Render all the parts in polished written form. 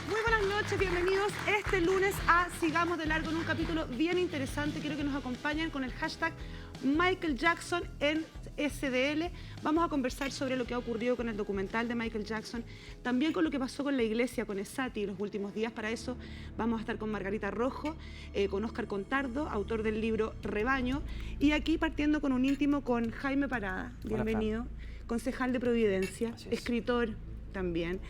Muy buenas noches, bienvenidos este lunes a Sigamos de Largo en un capítulo bien interesante. Quiero que nos acompañen con el hashtag Michael Jackson en SDL. Vamos a conversar sobre lo que ha ocurrido con el documental de Michael Jackson, también con lo que pasó con la iglesia, con Esati los últimos días. Para eso vamos a estar con Margarita Rojo, con Óscar Contardo, autor del libro Rebaño, y aquí partiendo con un íntimo con Jaime Parada, bienvenido, concejal de Providencia, escritor también,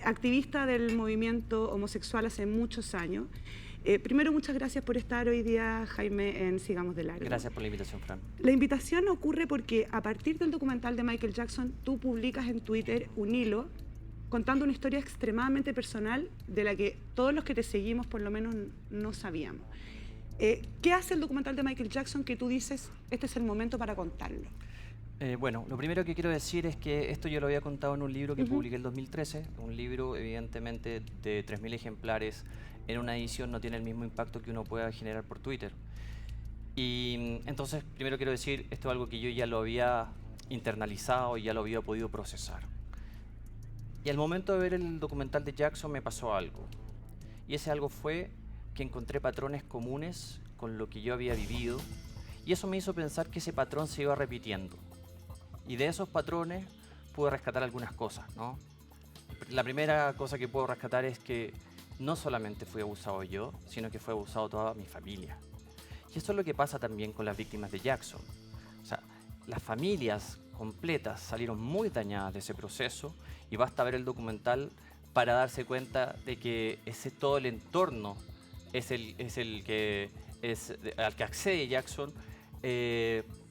activista del movimiento homosexual hace muchos años. Primero, muchas gracias por estar hoy día, Jaime, en Sigamos de Largo. Gracias por la invitación, Fran. La invitación ocurre porque a partir del documental de Michael Jackson, tú publicas en Twitter un hilo contando una historia extremadamente personal de la que todos los que te seguimos por lo menos no sabíamos. ¿Qué hace el documental de Michael Jackson que tú dices, este es el momento para contarlo? Bueno, lo primero que quiero decir es que esto yo lo había contado en un libro que publiqué en 2013, un libro evidentemente de 3.000 ejemplares. En una edición no tiene el mismo impacto que uno pueda generar por Twitter. Y entonces, primero quiero decir, esto es algo que yo ya lo había internalizado y ya lo había podido procesar. Y al momento de ver el documental de Jackson me pasó algo. Y ese algo fue que encontré patrones comunes con lo que yo había vivido. Y eso me hizo pensar que ese patrón se iba repitiendo. Y de esos patrones pude rescatar algunas cosas, ¿no? La primera cosa que puedo rescatar es que no solamente fui abusado yo, sino que fue abusado toda mi familia. Y eso es lo que pasa también con las víctimas de Jackson. O sea, las familias completas salieron muy dañadas de ese proceso y basta ver el documental para darse cuenta de que todo el entorno es al que accede Jackson,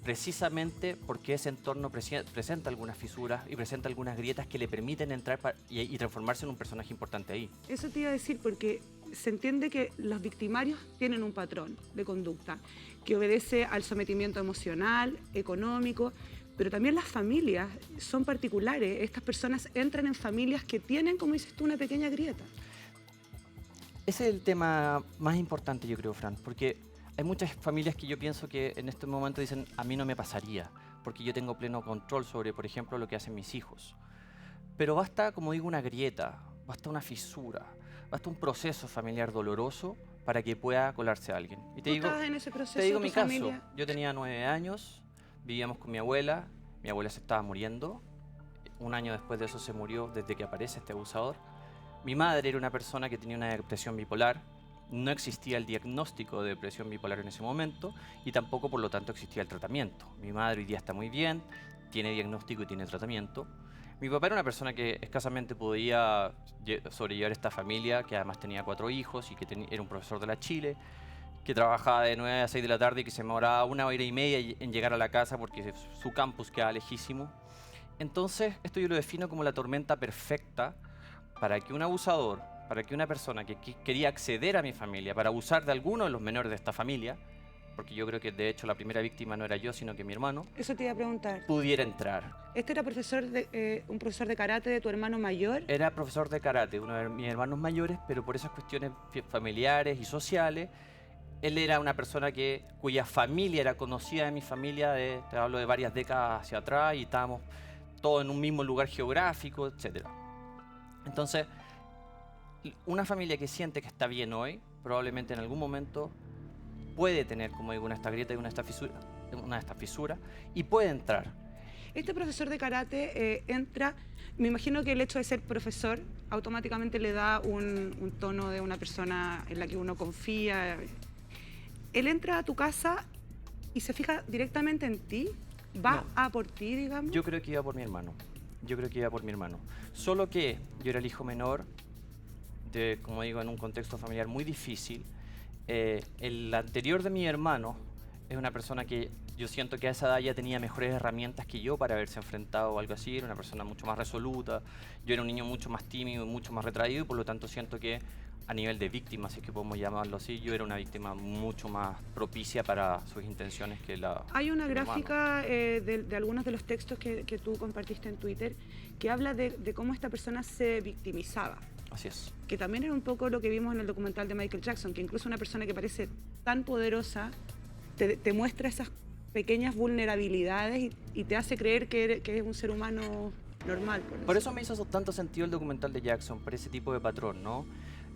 precisamente porque ese entorno presenta algunas fisuras y presenta algunas grietas que le permiten entrar y transformarse en un personaje importante ahí. Eso te iba a decir porque se entiende que los victimarios tienen un patrón de conducta que obedece al sometimiento emocional, económico, pero también las familias son particulares. Estas personas entran en familias que tienen, como dices tú, una pequeña grieta. Ese es el tema más importante, yo creo, Fran, porque hay muchas familias que yo pienso que en este momento dicen, a mí no me pasaría, porque yo tengo pleno control sobre, por ejemplo, lo que hacen mis hijos. Pero basta, como digo, una grieta, basta una fisura, basta un proceso familiar doloroso para que pueda colarse a alguien. Y ¿Tú estabas en ese proceso? Te digo mi caso, familia? Yo tenía 9 años, vivíamos con mi abuela se estaba muriendo, un año después de eso se murió desde que aparece este abusador. Mi madre era una persona que tenía una depresión bipolar. No existía el diagnóstico de depresión bipolar en ese momento y tampoco, por lo tanto, existía el tratamiento. Mi madre hoy día está muy bien, tiene diagnóstico y tiene tratamiento. Mi papá era una persona que escasamente podía sobrellevar esta familia, que además tenía 4 hijos y que era un profesor de la Chile, que trabajaba de 9 a 6 de la tarde y que se demoraba 1 hora y media en llegar a la casa porque su campus quedaba lejísimo. Entonces, esto yo lo defino como la tormenta perfecta para que un abusador, para que una persona que quería acceder a mi familia para abusar de alguno de los menores de esta familia, porque yo creo que de hecho la primera víctima no era yo, sino que mi hermano, eso te iba a preguntar, pudiera entrar. ¿Este era un profesor de karate de tu hermano mayor? Era profesor de karate, uno de mis hermanos mayores, pero por esas cuestiones familiares y sociales, él era una persona cuya familia era conocida de mi familia, te hablo de varias décadas hacia atrás, y estábamos todos en un mismo lugar geográfico, etc. Entonces, una familia que siente que está bien hoy, probablemente en algún momento puede tener, como digo, una esta grieta y una de estas fisuras, y puede entrar. Este profesor de karate entra, me imagino que el hecho de ser profesor automáticamente le da un tono de una persona en la que uno confía. Él entra a tu casa y se fija directamente en ti, va a por ti, digamos. Yo creo que iba por mi hermano. Solo que yo era el hijo menor, como digo, en un contexto familiar muy difícil. El anterior de mi hermano es una persona que yo siento que a esa edad ya tenía mejores herramientas que yo para haberse enfrentado a algo así. Era una persona mucho más resoluta. Yo era un niño mucho más tímido, mucho más retraído, y por lo tanto siento que a nivel de víctima, si es que podemos llamarlo así, yo era una víctima mucho más propicia para sus intenciones que la... Hay una gráfica de algunos de los textos que tú compartiste en Twitter que habla de cómo esta persona se victimizaba. Así es. Que también era un poco lo que vimos en el documental de Michael Jackson, que incluso una persona que parece tan poderosa te muestra esas pequeñas vulnerabilidades y te hace creer que es un ser humano normal. Por eso me hizo tanto sentido el documental de Jackson, por ese tipo de patrón, ¿no?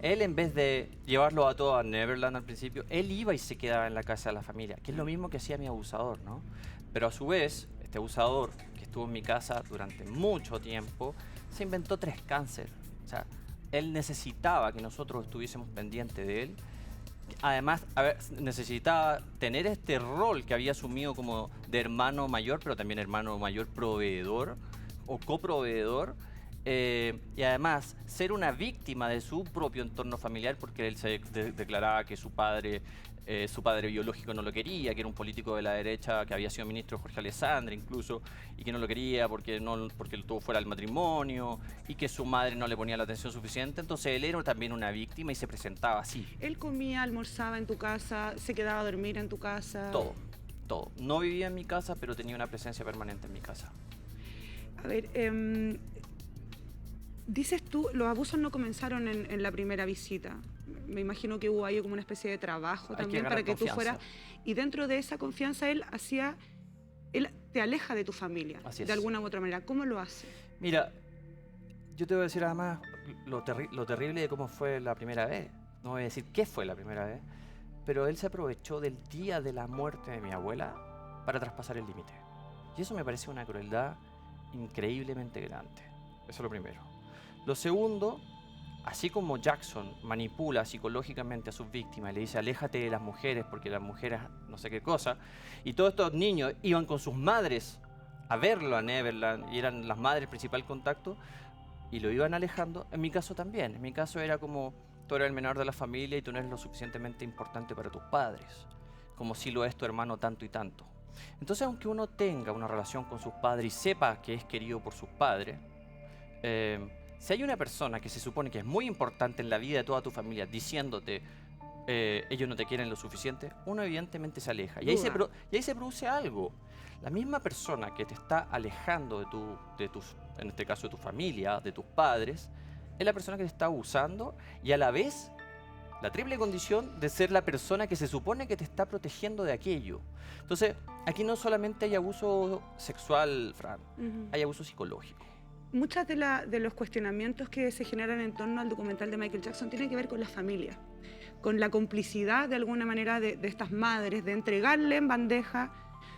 Él, en vez de llevarlo a todo a Neverland al principio, él iba y se quedaba en la casa de la familia, que es lo mismo que hacía mi abusador, ¿no? Pero a su vez, este abusador, que estuvo en mi casa durante mucho tiempo, se inventó 3 cánceres. O sea, él necesitaba que nosotros estuviésemos pendientes de él. Además, necesitaba tener este rol que había asumido como de hermano mayor, pero también hermano mayor proveedor o coproveedor. Y además, ser una víctima de su propio entorno familiar, porque él se declaraba que su padre biológico no lo quería, que era un político de la derecha que había sido ministro de Jorge Alessandri incluso, y que no lo quería porque lo tuvo fuera del matrimonio, y que su madre no le ponía la atención suficiente. Entonces él era también una víctima y se presentaba así. Él comía, almorzaba en tu casa, se quedaba a dormir en tu casa. Todo, todo. No vivía en mi casa, pero tenía una presencia permanente en mi casa. A ver, dices tú, los abusos no comenzaron en la primera visita. Me imagino que hubo ahí como una especie de trabajo también para que tú fueras. Y dentro de esa confianza él te aleja de tu familia, de alguna u otra manera. ¿Cómo lo hace? Mira, yo te voy a decir además lo terrible de cómo fue la primera vez. No voy a decir qué fue la primera vez, pero él se aprovechó del día de la muerte de mi abuela para traspasar el límite. Y eso me parece una crueldad increíblemente grande. Eso es lo primero. Lo segundo, así como Jackson manipula psicológicamente a sus víctimas y le dice aléjate de las mujeres porque las mujeres no sé qué cosa, y todos estos niños iban con sus madres a verlo a Neverland y eran las madres el principal contacto y lo iban alejando, en mi caso también. En mi caso era como tú eres el menor de la familia y tú no eres lo suficientemente importante para tus padres, como si lo es tu hermano tanto y tanto. Entonces, aunque uno tenga una relación con sus padres y sepa que es querido por sus padres, si hay una persona que se supone que es muy importante en la vida de toda tu familia diciéndote ellos no te quieren lo suficiente, uno evidentemente se aleja. Y ahí se produce algo. La misma persona que te está alejando en este caso de tu familia, de tus padres, es la persona que te está abusando y a la vez la triple condición de ser la persona que se supone que te está protegiendo de aquello. Entonces, aquí no solamente hay abuso sexual, Fran, hay abuso psicológico. Muchos de los cuestionamientos que se generan en torno al documental de Michael Jackson tienen que ver con la familia, con la complicidad de alguna manera de estas madres, de entregarle en bandeja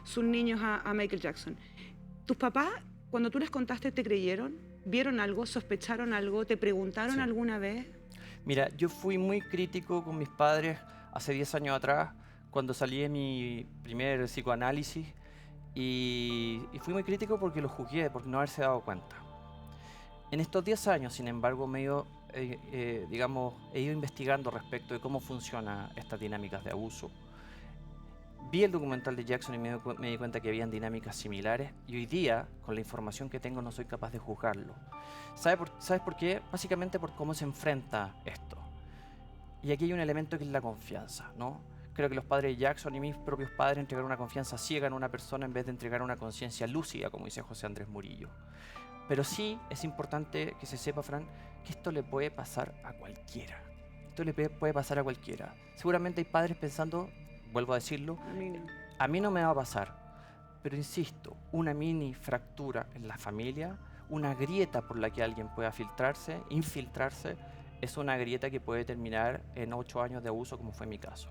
sus niños a Michael Jackson. ¿Tus papás, cuando tú les contaste, te creyeron? ¿Vieron algo? ¿Sospecharon algo? ¿Te preguntaron alguna vez? Mira, yo fui muy crítico con mis padres hace 10 años atrás, cuando salí de mi primer psicoanálisis, y fui muy crítico porque los juzgué por no haberse dado cuenta. En estos 10 años, sin embargo, he ido investigando respecto de cómo funcionan estas dinámicas de abuso. Vi el documental de Jackson y me di cuenta que habían dinámicas similares y hoy día, con la información que tengo, no soy capaz de juzgarlo. ¿Sabes por qué? Básicamente por cómo se enfrenta esto. Y aquí hay un elemento que es la confianza, ¿no? Creo que los padres de Jackson y mis propios padres entregaron una confianza ciega en una persona en vez de entregar una conciencia lúcida, como dice José Andrés Murillo. Pero sí es importante que se sepa, Fran, que esto le puede pasar a cualquiera. Esto le puede pasar a cualquiera. Seguramente hay padres pensando, vuelvo a decirlo, a mí no me va a pasar. Pero insisto, una mini fractura en la familia, una grieta por la que alguien pueda infiltrarse, es una grieta que puede terminar en 8 años de abuso, como fue mi caso.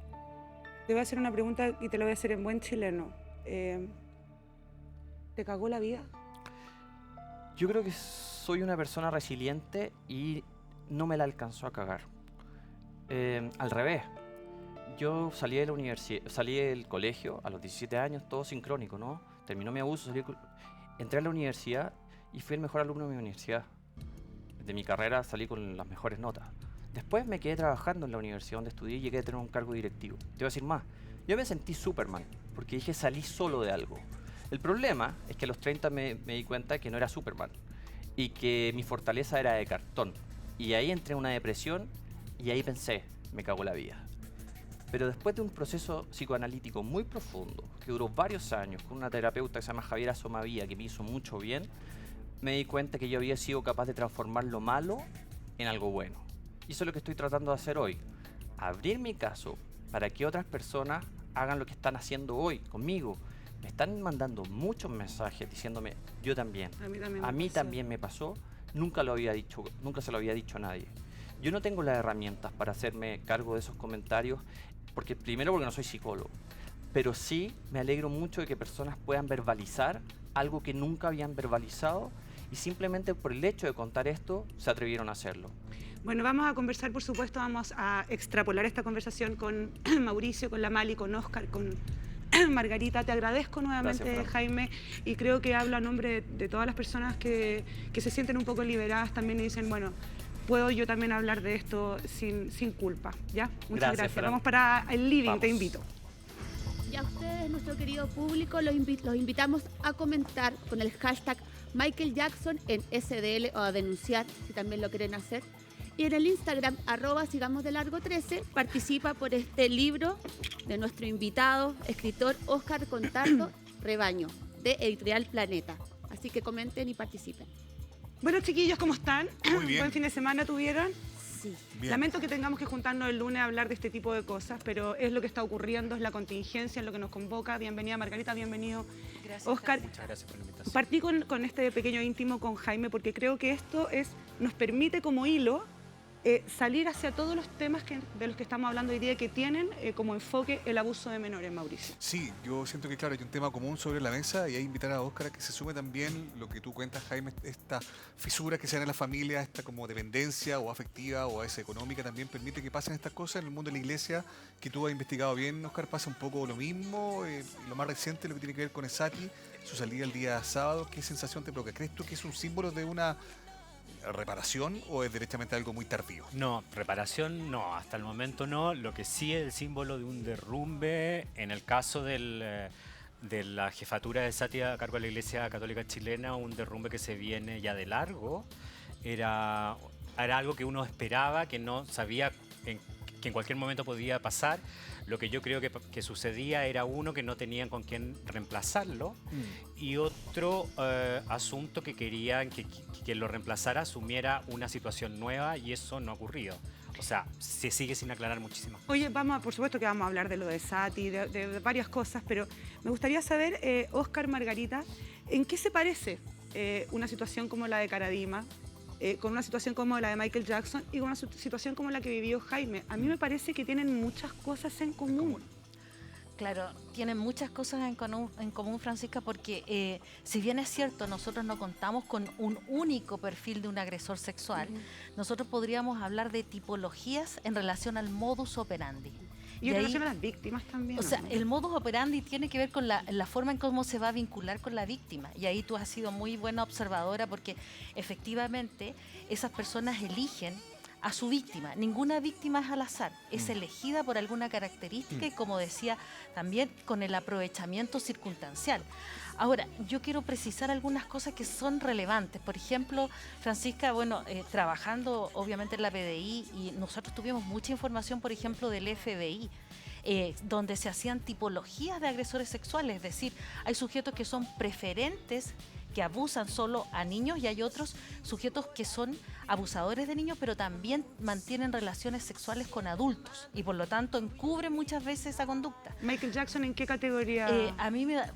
Te voy a hacer una pregunta y te la voy a hacer en buen chileno. ¿Te cagó la vida? Yo creo que soy una persona resiliente y no me la alcanzó a cagar. Al revés, yo salí de la universidad, salí del colegio a los 17 años, todo sincrónico, ¿no? Terminó mi abuso, entré a la universidad y fui el mejor alumno de mi universidad. De mi carrera salí con las mejores notas. Después me quedé trabajando en la universidad donde estudié y llegué a tener un cargo directivo. Te voy a decir más, yo me sentí Superman, porque dije salí solo de algo. El problema es que a los 30 me di cuenta que no era Superman y que mi fortaleza era de cartón. Y ahí entré en una depresión y ahí pensé, me cagó la vida. Pero después de un proceso psicoanalítico muy profundo, que duró varios años, con una terapeuta que se llama Javiera Somavía, que me hizo mucho bien, me di cuenta que yo había sido capaz de transformar lo malo en algo bueno. Y eso es lo que estoy tratando de hacer hoy. Abrir mi caso para que otras personas hagan lo que están haciendo hoy conmigo. me están mandando muchos mensajes diciéndome, yo también, A mí también me pasó, nunca lo había dicho, nunca se lo había dicho a nadie. Yo no tengo las herramientas para hacerme cargo de esos comentarios, porque primero porque no soy psicólogo, pero sí me alegro mucho de que personas puedan verbalizar algo que nunca habían verbalizado y simplemente por el hecho de contar esto se atrevieron a hacerlo. Bueno, vamos a conversar, por supuesto, vamos a extrapolar esta conversación con Mauricio, con la Mali, con Óscar, con Margarita. Te agradezco nuevamente, Gracias, Fran. Jaime, y creo que hablo a nombre de todas las personas que se sienten un poco liberadas también y dicen, bueno, puedo yo también hablar de esto sin culpa, ¿ya? Muchas gracias. Fran. Vamos para el living, Vamos. te invito. Y a ustedes, nuestro querido público, los invitamos a comentar con el hashtag Michael Jackson en SDL o a denunciar, si también lo quieren hacer. Y en el Instagram, @sigamosdelargo13, participa por este libro de nuestro invitado, escritor Óscar Contardo, Rebaño, de Editorial Planeta. Así que comenten y participen. Bueno, chiquillos, ¿cómo están? Muy bien. ¿Buen fin de semana tuvieron? Sí. Bien. Lamento que tengamos que juntarnos el lunes a hablar de este tipo de cosas, pero es lo que está ocurriendo, es la contingencia, es lo que nos convoca. Bienvenida Margarita, bienvenido Óscar. Muchas gracias por la invitación. Partí con este pequeño íntimo con Jaime porque creo que esto nos permite como hilo salir hacia todos los temas de los que estamos hablando hoy día que tienen como enfoque el abuso de menores, Mauricio. Sí, yo siento que claro, hay un tema común sobre la mesa y hay que invitar a Óscar a que se sume también lo que tú cuentas, Jaime, esta fisura que se da en la familia, esta como dependencia o afectiva o a esa económica también permite que pasen estas cosas en el mundo de la iglesia que tú has investigado bien, Óscar, pasa un poco lo mismo, lo más reciente, lo que tiene que ver con Esati, su salida el día sábado, ¿qué sensación te provoca? ¿Crees tú que es un símbolo de una reparación o es directamente algo muy tardío? No, reparación no, hasta el momento no. Lo que sí es el símbolo de un derrumbe en el caso de la jefatura de Sati a cargo de la Iglesia Católica Chilena, un derrumbe que se viene ya de largo. Era algo que uno esperaba, que no sabía que en cualquier momento podía pasar. Lo que yo creo que sucedía era uno, que no tenían con quién reemplazarlo, y otro asunto que querían que quien lo reemplazara asumiera una situación nueva, y eso no ha ocurrido. O sea, se sigue sin aclarar muchísimo. Oye, por supuesto que vamos a hablar de lo de Sati, de varias cosas, pero me gustaría saber, Óscar, Margarita, ¿en qué se parece una situación como la de Caradima, con una situación como la de Michael Jackson y con una situación como la que vivió Jaime? A mí me parece que tienen muchas cosas en común. Claro, tienen muchas cosas en común, Francisca, porque si bien es cierto, nosotros no contamos con un único perfil de un agresor sexual, nosotros podríamos hablar de tipologías en relación al modus operandi. Y en relación a las víctimas también. O sea, ¿no? el modus operandi tiene que ver con la forma en cómo se va a vincular con la víctima. Y ahí tú has sido muy buena observadora, porque efectivamente esas personas eligen a su víctima. Ninguna víctima es al azar, es elegida por alguna característica y, como decía, también con el aprovechamiento circunstancial. Ahora, yo quiero precisar algunas cosas que son relevantes. Por ejemplo, Francisca, bueno, trabajando obviamente en la PDI, y nosotros tuvimos mucha información, por ejemplo, del FBI, donde se hacían tipologías de agresores sexuales, es decir, hay sujetos que son preferentes, que abusan solo a niños, y hay otros sujetos que son abusadores de niños, pero también mantienen relaciones sexuales con adultos y por lo tanto encubren muchas veces esa conducta. Michael Jackson, ¿en qué categoría? A mí me da,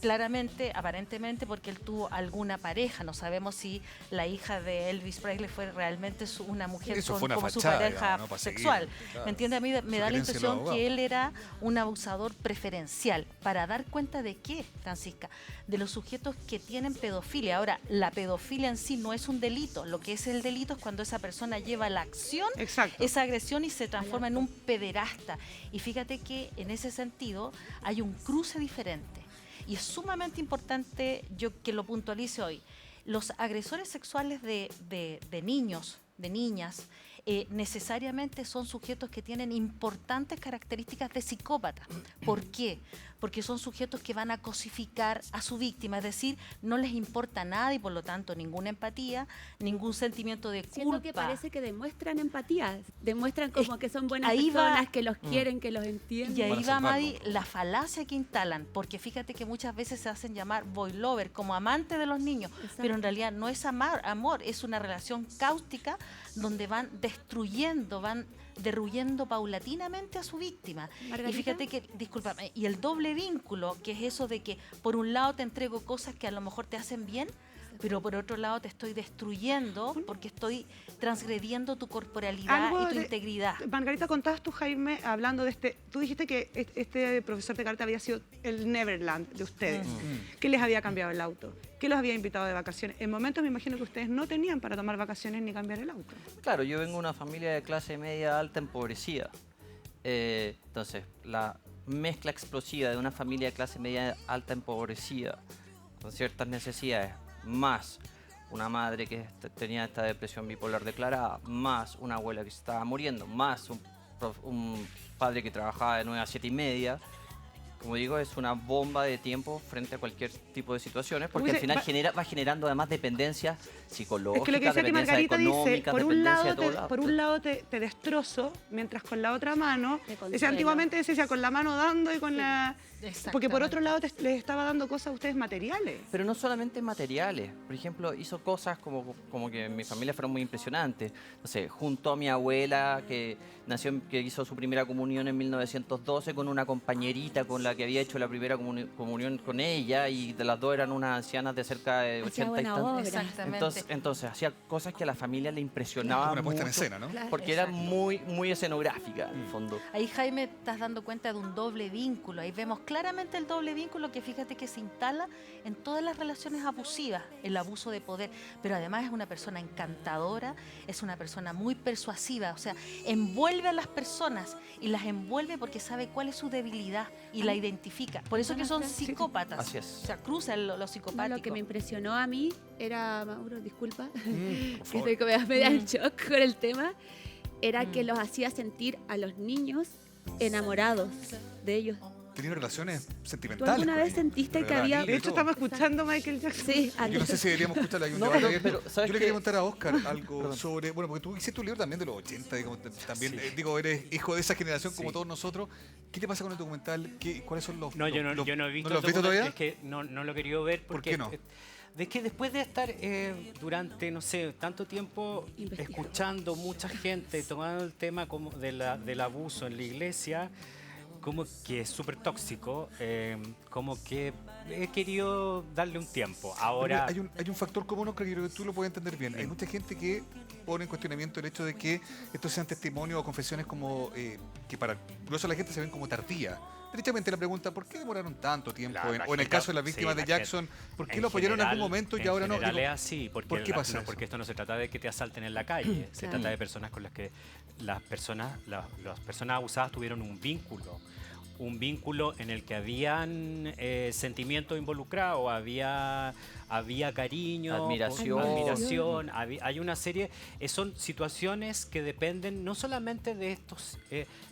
claramente, aparentemente, porque él tuvo alguna pareja, no sabemos si la hija de Elvis Presley fue realmente una mujer Eso fue una como fachada, su pareja digamos, ¿no? Para seguir, sexual. claro. ¿Me entiende? A mí me da la Sugerencia de los impresión abogados. que él era un abusador preferencial. ¿Para dar cuenta de qué, Francisca? De los sujetos que tienen pedofilia. Ahora, la pedofilia en sí no es un delito. Lo que es el delito es cuando esa persona lleva la acción, Exacto. esa agresión, y se transforma en un pederasta. Y fíjate que en ese sentido hay un cruce diferente. Y es sumamente importante yo que lo puntualice hoy. Los agresores sexuales de niños, de niñas, necesariamente son sujetos que tienen importantes características de psicópata. ¿Por qué? Porque son sujetos que van a cosificar a su víctima, es decir, no les importa nada y por lo tanto ninguna empatía, ningún sentimiento de culpa. Siento que parece que demuestran empatía, demuestran como que son buenas ahí va- personas, que los quieren, que los entienden. Y ahí Para va, salvarlo. Madi, la falacia que instalan, porque fíjate que muchas veces se hacen llamar boy lover, como amante de los niños, Exacto. pero en realidad no es amor, es una relación cáustica donde van destruyendo, van derruyendo paulatinamente a su víctima. Margarita. Y fíjate que, discúlpame, y el doble vínculo, que es eso de que por un lado te entrego cosas que a lo mejor te hacen bien, pero por otro lado te estoy destruyendo porque estoy transgrediendo tu corporalidad Algo y tu de- integridad. Margarita, contabas tú, Jaime, hablando de tú dijiste que este profesor de karate había sido el Neverland de ustedes, que les había cambiado el auto, que los había invitado de vacaciones. En momentos me imagino que ustedes no tenían para tomar vacaciones ni cambiar el auto. Claro, yo vengo de una familia de clase media alta empobrecida. Entonces, la mezcla explosiva de una familia de clase media alta empobrecida, con ciertas necesidades, más una madre que tenía esta depresión bipolar declarada, más una abuela que se estaba muriendo, más un padre que trabajaba de 9 a 7 y media. Como digo, es una bomba de tiempo frente a cualquier tipo de situaciones, porque al final va generando además dependencias psicológicas, Es que lo que decía que dependencias Margarita dice, económicas, por un dependencias lado, de todos lados. por un lado te destrozo, mientras con la otra mano, Te consuelo. decía, antiguamente se decía con la mano dando y con la... Porque por otro lado les estaba dando cosas a ustedes materiales. Pero no solamente materiales. Por ejemplo, hizo cosas como que en mi familia fueron muy impresionantes. No sé, juntó a mi abuela que que hizo su primera comunión en 1912 con una compañerita con la que había hecho la primera comunión con ella, y de las dos eran unas ancianas de cerca de Hacía 80 y buena tantos. obra. Exactamente. Entonces hacía cosas que a la familia le Como impresionaban una puesta en mucho, escena, ¿no? Claro, porque era exacto. muy escenográfica en el fondo. Ahí, Jaime, estás dando cuenta de un doble vínculo. Ahí vemos claramente el doble vínculo que fíjate que se instala en todas las relaciones abusivas, el abuso de poder. Pero además es una persona encantadora, es una persona muy persuasiva, o sea, envuelve a las personas y las envuelve porque sabe cuál es su debilidad y la identifica. Por eso que son psicópatas. Así es. O sea, cruzan lo No, psicopático. lo que me impresionó a mí era, Mauro, disculpa, Por que favor. estoy como media en shock con el tema, era que los hacía sentir a los niños enamorados de ellos. Tenían relaciones ¿Tú sentimentales. alguna con vez ellos, sentiste pero que era había... niño De y hecho, todo. estamos escuchando a Michael Jackson. Sí, Yo no sé si deberíamos escucharle, hay un No, debate pero- abierto. pero, ¿sabes Yo le qué? quería preguntar a Oscar algo Perdón. sobre, bueno, porque tú hiciste un libro también de los 80, digamos, también, Sí. digo, eres hijo de esa generación como Sí. todos nosotros. ¿Qué te pasa con el documental? ¿Cuáles son los... No, yo no, los- yo no he visto ¿No lo has el visto documental, todavía? Es que no lo he querido ver ¿Por porque... qué no? Es que después de estar durante, no sé, tanto tiempo Investigando. escuchando mucha gente tomando el tema como del abuso en la iglesia, como que es súper tóxico, como que he querido darle un tiempo. Ahora... Pero hay un factor común, Oscar, que creo que tú lo puedes entender bien. Hay mucha gente que pone en cuestionamiento el hecho de que estos sean testimonios o confesiones como que para grueso la gente se ven como tardía. Derechamente la pregunta, ¿por qué demoraron tanto tiempo? La O en el gente- caso de las sí, vícmas la de Jackson, ¿por qué en lo apoyaron en algún general- momento y ahora no? En general Digo, es así, porque, ¿por qué pasa eso? porque esto no se trata de que te asalten en la calle, se Mm. trata de personas con las que las personas abusadas tuvieron un vínculo en el que habían sentimientos involucrados, había cariño, Admiración. hay una serie, son situaciones que dependen no solamente de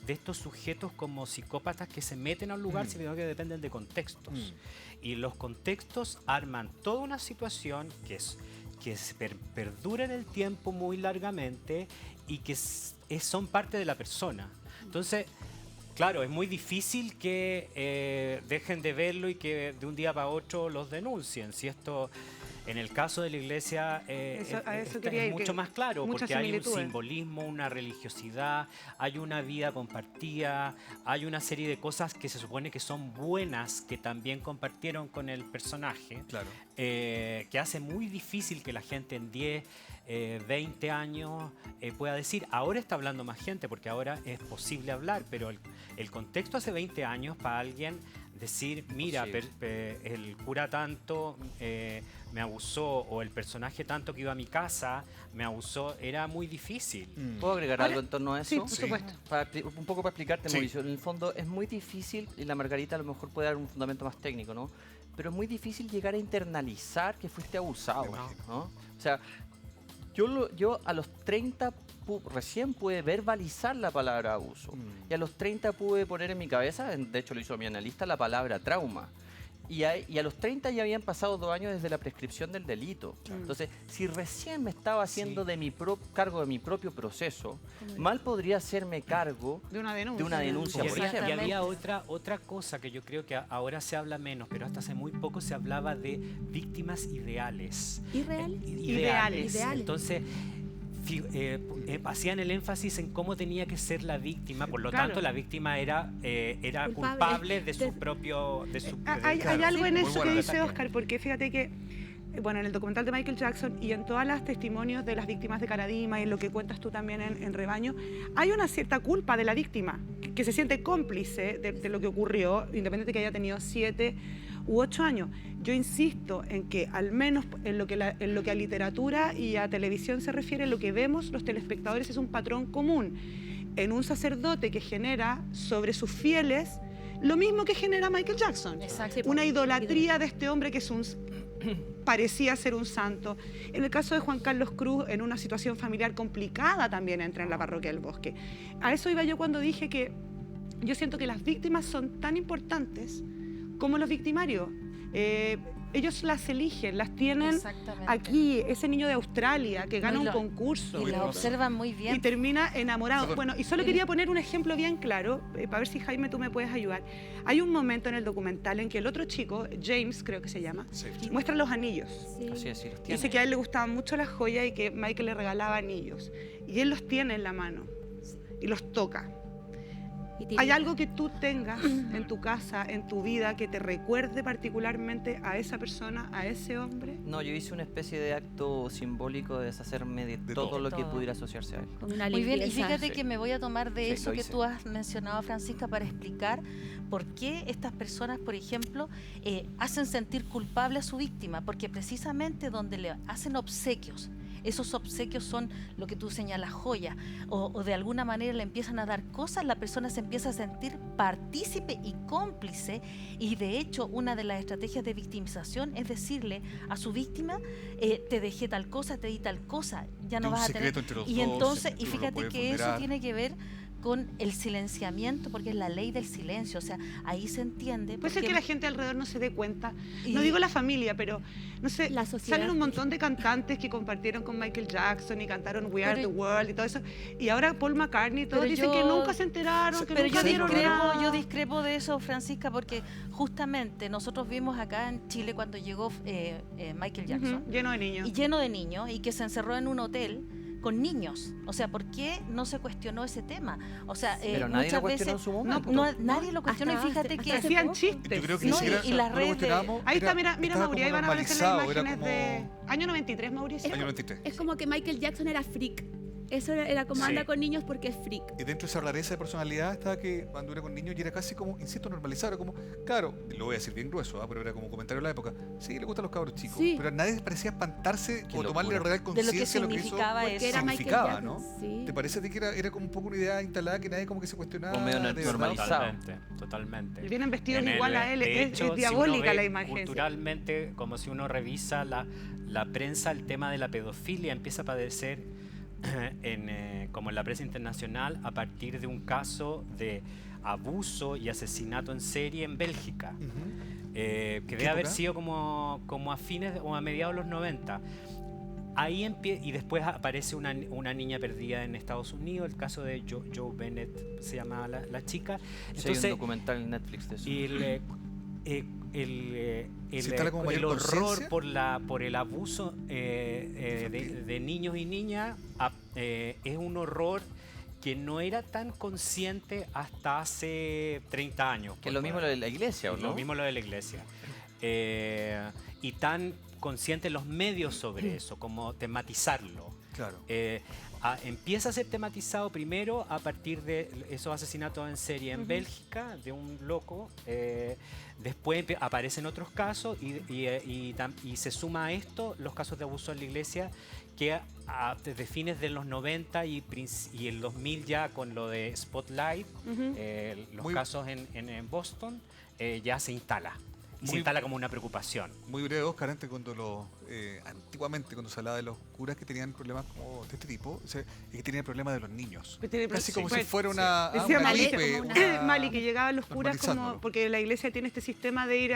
estos sujetos como psicópatas que se meten a un lugar, sino que dependen de contextos. Y los contextos arman toda una situación que perdura en el tiempo muy largamente y que son parte de la persona. Entonces, claro, es muy difícil que dejen de verlo y que de un día para otro los denuncien. Si esto, en el caso de la iglesia, A eso es quería ir, mucho que más claro, muchas porque hay un similitudes. simbolismo, una religiosidad, hay una vida compartida, hay una serie de cosas que se supone que son buenas, que también compartieron con el personaje, Claro. que hace muy difícil que la gente en 10, 20 años pueda decir, ahora está hablando más gente, porque ahora es posible hablar, pero el contexto hace 20 años para alguien decir, mira, el cura tanto me abusó, o el personaje tanto que iba a mi casa me abusó, era muy difícil. ¿Puedo agregar Ahora- algo en torno a eso? Sí, por supuesto. Un poco para explicarte, Sí. Mauricio. En el fondo es muy difícil, y la Margarita a lo mejor puede dar un fundamento más técnico, ¿no? Pero es muy difícil llegar a internalizar que fuiste abusado, Me imagino. ¿no? O sea, yo a los 30 recién pude verbalizar la palabra abuso. Y a los 30 pude poner en mi cabeza, de hecho lo hizo mi analista, la palabra trauma. Y a los 30 ya habían pasado 2 años desde la prescripción del delito. Entonces, si recién me estaba haciendo cargo de mi propio proceso, mal podría hacerme cargo De una denuncia. de una denuncia, Y por había, ejemplo. y había otra cosa que yo creo que ahora se habla menos, pero hasta hace muy poco se hablaba de víctimas ideales. ¿Irreales? Ideales. Ideales. Entonces, hacían el énfasis en cómo tenía que ser la víctima, por lo Claro. tanto la víctima era culpable de su propio... Hay algo en Muy eso bueno. que dice Oscar, porque fíjate que, bueno, en el documental de Michael Jackson y en todos los testimonios de las víctimas de Karadima y en lo que cuentas tú también en Rebaño, hay una cierta culpa de la víctima, que se siente cómplice de lo que ocurrió, independiente de que haya tenido 7 u 8 años. Yo insisto en que, al menos en lo que a literatura y a televisión se refiere, lo que vemos los telespectadores es un patrón común en un sacerdote que genera sobre sus fieles lo mismo que genera Michael Jackson. Exacto. Una idolatría de este hombre que es parecía ser un santo. En el caso de Juan Carlos Cruz, en una situación familiar complicada también entra en la parroquia del Bosque. A eso iba yo cuando dije que yo siento que las víctimas son tan importantes como los victimarios. Ellos las eligen, las tienen Exactamente. aquí. Ese niño de Australia que gana No, y un lo- concurso Y la observan muy y bien. termina enamorado. Perdón. Bueno, y solo quería poner un ejemplo bien claro, para ver si Jaime tú me puedes ayudar. Hay un momento en el documental en que el otro chico, James creo que se llama, Sí. muestra los anillos. Sí. Así es, sí, los tiene. Dice que a él le gustaban mucho las joyas y que Michael le regalaba anillos. Y él los tiene en la mano y los toca. Y tiene- ¿Hay algo que tú tengas en tu casa, en tu vida, que te recuerde particularmente a esa persona, a ese hombre? No, yo hice una especie de acto simbólico de deshacerme de, De todo todo. lo que Todo. pudiera asociarse a él. Con una Muy bien, y limpieza. fíjate Sí. que me voy a tomar de Sí, eso lo que hice. tú has mencionado, Francisca, para explicar por qué estas personas, por ejemplo, hacen sentir culpable a su víctima, porque precisamente donde le hacen obsequios, esos obsequios son lo que tú señalas, joyas, o de alguna manera le empiezan a dar cosas, la persona se empieza a sentir partícipe y cómplice, y de hecho una de las estrategias de victimización es decirle a su víctima, te dejé tal cosa, te di tal cosa, ya no De un vas a tener... secreto entre los Y dos, entonces, tú y no lo fíjate puedes que eso vulnerar. tiene que ver con el silenciamiento, porque es la ley del silencio, o sea, ahí se entiende. Puede ser porque- que la gente alrededor no se dé cuenta. y- No digo la familia, pero no sé, La sociedad. salen un montón de cantantes que compartieron con Michael Jackson y cantaron We Are Pero- the World y todo eso. Y ahora Paul McCartney y todos Pero dicen yo- que nunca se enteraron, que Pero nunca yo vieron nada. discrepo de eso, Francisca, porque justamente nosotros vimos acá en Chile cuando llegó Michael Jackson, Ujú, lleno de niños. y lleno de niños, y que se encerró en un hotel con niños. O sea, ¿por qué no se cuestionó ese tema? O sea, Pero nadie muchas lo cuestionó en veces su momento. nadie lo cuestionó, y Hasta- fíjate hasta que hace Hacían poco. chistes. Yo creo que No, ni siquiera y las no lo redes de- cuestionábamos, Ahí está, mira estaba Mauricio, ahí como van a aparecer las normalizado, era imágenes de como año 93, Mauricio. año 93. Es como que Michael Jackson era freak. Eso era como Sí. anda con niños porque es freak. Y dentro de esa rareza de personalidad estaba que cuando era con niños y era casi como, insisto, normalizado, era como, claro, lo voy a decir bien grueso, pero era como comentario de la época, sí, le gustan los cabros chicos, Sí. pero a nadie parecía espantarse Qué o tomarle locura. real de lo que conciencia lo que hizo. significaba Porque eso. era Michael significaba, Jackson. ¿no? Sí. ¿Te parece a ti que era como un poco una idea instalada que nadie como que se cuestionaba? O medio de verdad? normalizado. Totalmente. Y vienen vestidos En el- igual a él, de es hecho, si diabólica uno ve la imagen. Culturalmente, como si uno revisa la prensa, el tema de la pedofilia empieza a padecer como en la prensa internacional a partir de un caso de abuso y asesinato en serie en Bélgica, Ujú. que ¿Qué debe haber época? sido como a fines o a mediados de los 90. Ahí y después aparece una niña perdida en Estados Unidos, el caso de Joe Bennett se llama la chica. Sí, hay un Entonces, documental en Netflix de eso. y el Se instala como mayor horror conciencia. por el abuso de niños y niñas es un horror que no era tan consciente hasta hace 30 años. Que es lo mismo lo de la iglesia, ¿o Lo no? mismo lo de la iglesia. Y tan conscientes los medios sobre eso, como tematizarlo. Claro. Empieza a ser tematizado primero a partir de esos asesinatos en serie en Bélgica de un loco. Después aparecen otros casos y se suma a esto los casos de abuso en la iglesia que desde fines de los 90 y el 2000 ya con lo de Spotlight, los Muy- casos en Boston, ya se instala. Y se Muy- instala como una preocupación. Muy breve, Oscar, antes cuando antiguamente cuando se hablaba de los curas que tenían problemas como de este tipo, o sea, y que tenían problemas de los niños. Que tiene- Casi sí, como pues, si fuera sí. una, Decía una Mali, gripe, como una- Mali, que llegaban los curas como, normalizándolo. porque la iglesia tiene este sistema de ir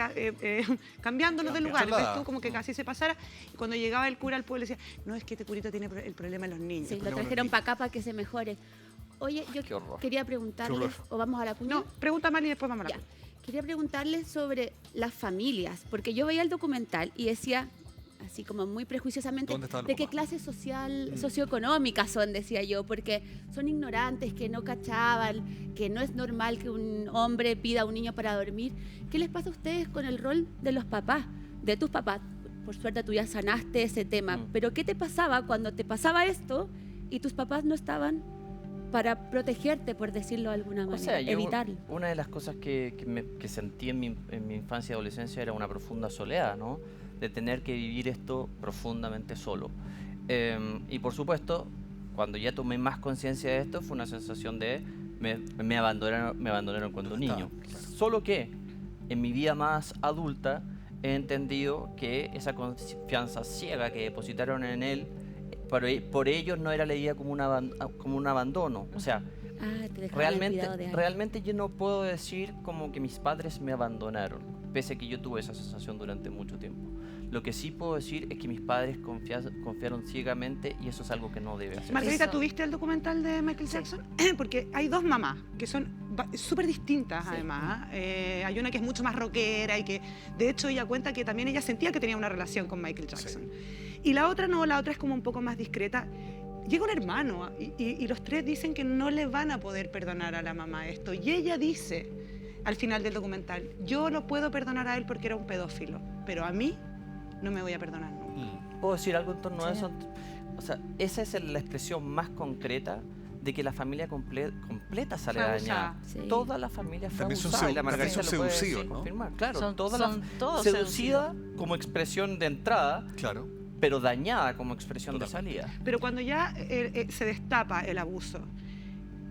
cambiándonos de lugar, Trasladada. ¿ves tú? Como que casi se pasara. Y cuando llegaba el cura al pueblo decía, no, es que este curito tiene el problema de los niños. Sí, lo problema trajeron del para acá para que se mejore. Oye, yo Qué horror. quería Qué preguntarles, horror. o vamos a la cuña. No, pregunta Mali y después vamos a la Ya. Quería preguntarles sobre las familias, porque yo veía el documental y decía, así como muy prejuiciosamente, ¿Dónde estaban los de qué papás? clase social, socioeconómica son, decía yo, porque son ignorantes, que no cachaban, que no es normal que un hombre pida a un niño para dormir. ¿Qué les pasa a ustedes con el rol de los papás, de tus papás? Por suerte tú ya sanaste ese tema, pero ¿qué te pasaba cuando te pasaba esto y tus papás no estaban para protegerte, por decirlo de alguna manera, O sea, yo evitarlo? una de las cosas que sentí en mi infancia y adolescencia era una profunda soledad, ¿no? De tener que vivir esto profundamente solo. Y por supuesto, cuando ya tomé más conciencia de esto, fue una sensación de me abandonaron cuando niño. Solo que en mi vida más adulta he entendido que esa confianza ciega que depositaron en él, por ellos no era leída como un abandono. O sea, Te dejaban al cuidado de alguien. realmente yo no puedo decir como que mis padres me abandonaron, pese a que yo tuve esa sensación durante mucho tiempo. Lo que sí puedo decir es que mis padres confiaron ciegamente y eso es algo que no debe hacer. Margarita, Eso. ¿tuviste el documental de Michael Jackson? Porque hay dos mamás que son súper distintas, además. Hay una que es mucho más rockera y que, de hecho, ella cuenta que también ella sentía que tenía una relación con Michael Jackson. Y la otra no, la otra es como un poco más discreta. Llega un hermano y los tres dicen que no le van a poder perdonar a la mamá esto. Y ella dice, al final del documental, yo no puedo perdonar a él porque era un pedófilo, pero a mí no me voy a perdonar nunca. ¿Puedo decir algo en torno a eso? O sea, esa es la expresión más concreta de que la familia completa sale Fue dañada. abusada. Sí. Toda la familia fue También son abusada y la también Margarita son lo puede seducidos, ¿no? confirmar. Claro, Son todos seducida como expresión de entrada, Claro. pero dañada como expresión Totalmente. de salida. Pero cuando ya se destapa el abuso,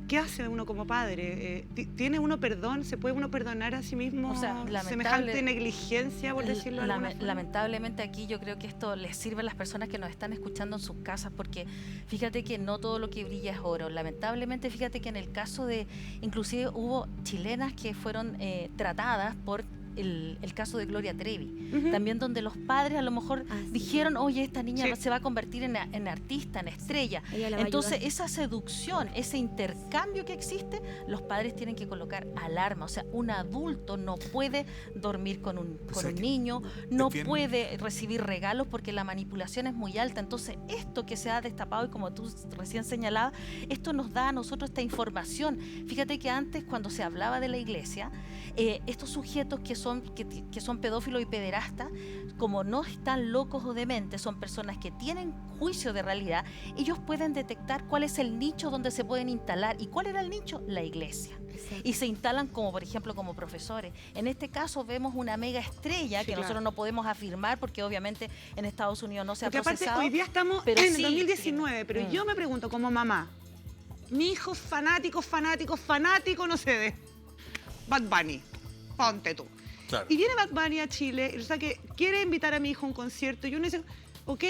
¿qué hace uno como padre? ¿Tiene uno perdón? ¿Se puede uno perdonar a sí mismo O sea, semejante negligencia, por decirlo de alguna forma? Lamentablemente aquí yo creo que esto les sirve a las personas que nos están escuchando en sus casas, porque fíjate que no todo lo que brilla es oro. Lamentablemente, fíjate que en el caso de, inclusive hubo chilenas que fueron tratadas por el caso de Gloria Trevi, Ujú. también donde los padres a lo mejor Ah, sí. dijeron, oye, esta niña Sí. se va a convertir en artista, en estrella. Ella la va a Entonces, ayudar. esa seducción, ese intercambio que existe, los padres tienen que colocar alarma. O sea, un adulto no puede dormir con un sea, que niño, no bien- puede recibir regalos porque la manipulación es muy alta. Entonces, esto que se ha destapado y como tú recién señalabas, esto nos da a nosotros esta información. Fíjate que antes, cuando se hablaba de la iglesia, estos sujetos que son pedófilos y pederastas, como no están locos o dementes, son personas que tienen juicio de realidad, ellos pueden detectar cuál es el nicho donde se pueden instalar. ¿Y cuál era el nicho? La iglesia. Exacto. Y se instalan como, por ejemplo, como profesores. En este caso vemos una mega estrella Sí, que claro. nosotros no podemos afirmar porque obviamente en Estados Unidos no se ha Porque aparte procesado. hoy día estamos pero en sí, 2019, pero Mm. yo me pregunto como mamá, mi hijo es fanático, no sé, de Bad Bunny, ponte tú. Claro. Y viene Bad Bunny a Chile, o sea que quiere invitar a mi hijo a un concierto y uno dice, ok,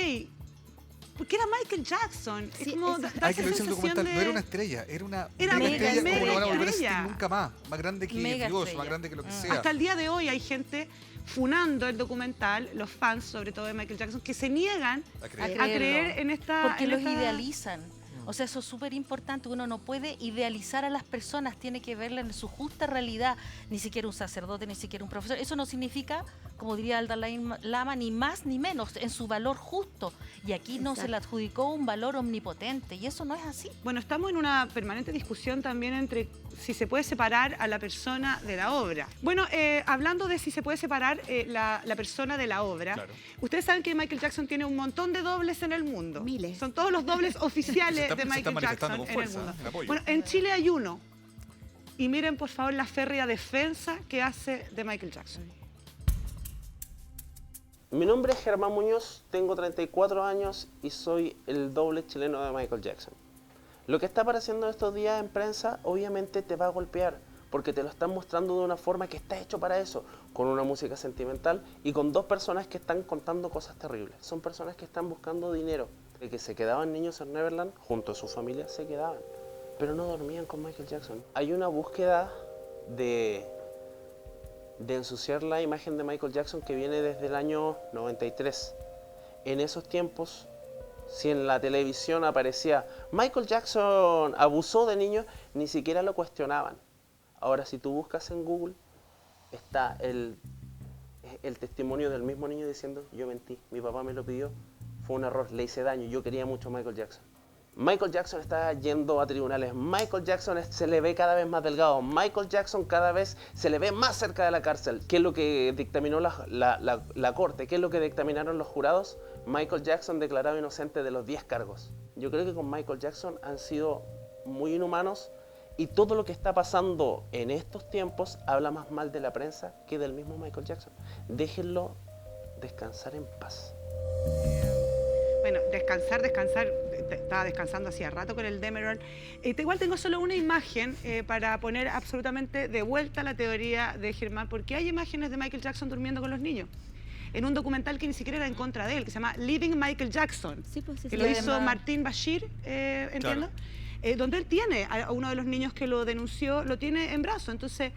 porque era Michael Jackson. Sí, es como esa- da Hay que esa lo dice el sensación documental, de... no era una estrella, era una Era mega mega estrella, como no van a volver a estrella. existir nunca más grande que Mega Dios, estrella. más grande que lo que sea. Hasta el día de hoy hay gente funando el documental, los fans, sobre todo de Michael Jackson, que se niegan A a creer. creer en esta... Porque en los esta- idealizan. O sea, eso es súper importante. Uno no puede idealizar a las personas, tiene que verla en su justa realidad. Ni siquiera un sacerdote, ni siquiera un profesor. Eso no significa, como diría el Dalai Lama, ni más ni menos, en su valor justo. Y aquí no se le adjudicó un valor omnipotente. Y eso no es así. Bueno, estamos en una permanente discusión también entre si se puede separar a la persona de la obra. Bueno, hablando de si se puede separar la persona de la obra, Claro. ustedes saben que Michael Jackson tiene un montón de dobles en el mundo. Miles. Son todos los dobles oficiales Se está de Michael manifestando Jackson con en el fuerza, mundo. en apoyo. Bueno, en Chile hay uno. Y miren, por favor, la férrea defensa que hace de Michael Jackson. Mi nombre es Germán Muñoz, tengo 34 años y soy el doble chileno de Michael Jackson. Lo que está apareciendo estos días en prensa obviamente te va a golpear, porque te lo están mostrando de una forma que está hecho para eso, con una música sentimental y con dos personas que están contando cosas terribles. Son personas que están buscando dinero, de que se quedaban niños en Neverland, junto a su familia se quedaban, pero no dormían con Michael Jackson. Hay una búsqueda de ensuciar la imagen de Michael Jackson que viene desde el año 93. En esos tiempos, si en la televisión aparecía Michael Jackson abusó de niños, ni siquiera lo cuestionaban. Ahora, si tú buscas en Google, está el testimonio del mismo niño diciendo, yo mentí, mi papá me lo pidió, fue un error, le hice daño, yo quería mucho a Michael Jackson. Michael Jackson está yendo a tribunales, Michael Jackson se le ve cada vez más delgado, Michael Jackson cada vez se le ve más cerca de la cárcel. ¿Qué es lo que dictaminó la corte? ¿Qué es lo que dictaminaron los jurados? Michael Jackson declarado inocente de los 10 cargos. Yo creo que con Michael Jackson han sido muy inhumanos y todo lo que está pasando en estos tiempos habla más mal de la prensa que del mismo Michael Jackson. Déjenlo descansar en paz. Bueno, descansar, estaba descansando hacía rato con el Demerol. Igual tengo solo una imagen para poner absolutamente de vuelta la teoría de Germán, porque hay imágenes de Michael Jackson durmiendo con los niños. En un documental que ni siquiera era en contra de él, que se llama Living Michael Jackson, Sí, pues, sí, que sí, lo hizo además- Martín Bashir, entiendo, donde él tiene a uno de los niños que lo denunció, lo tiene en brazo. Entonces,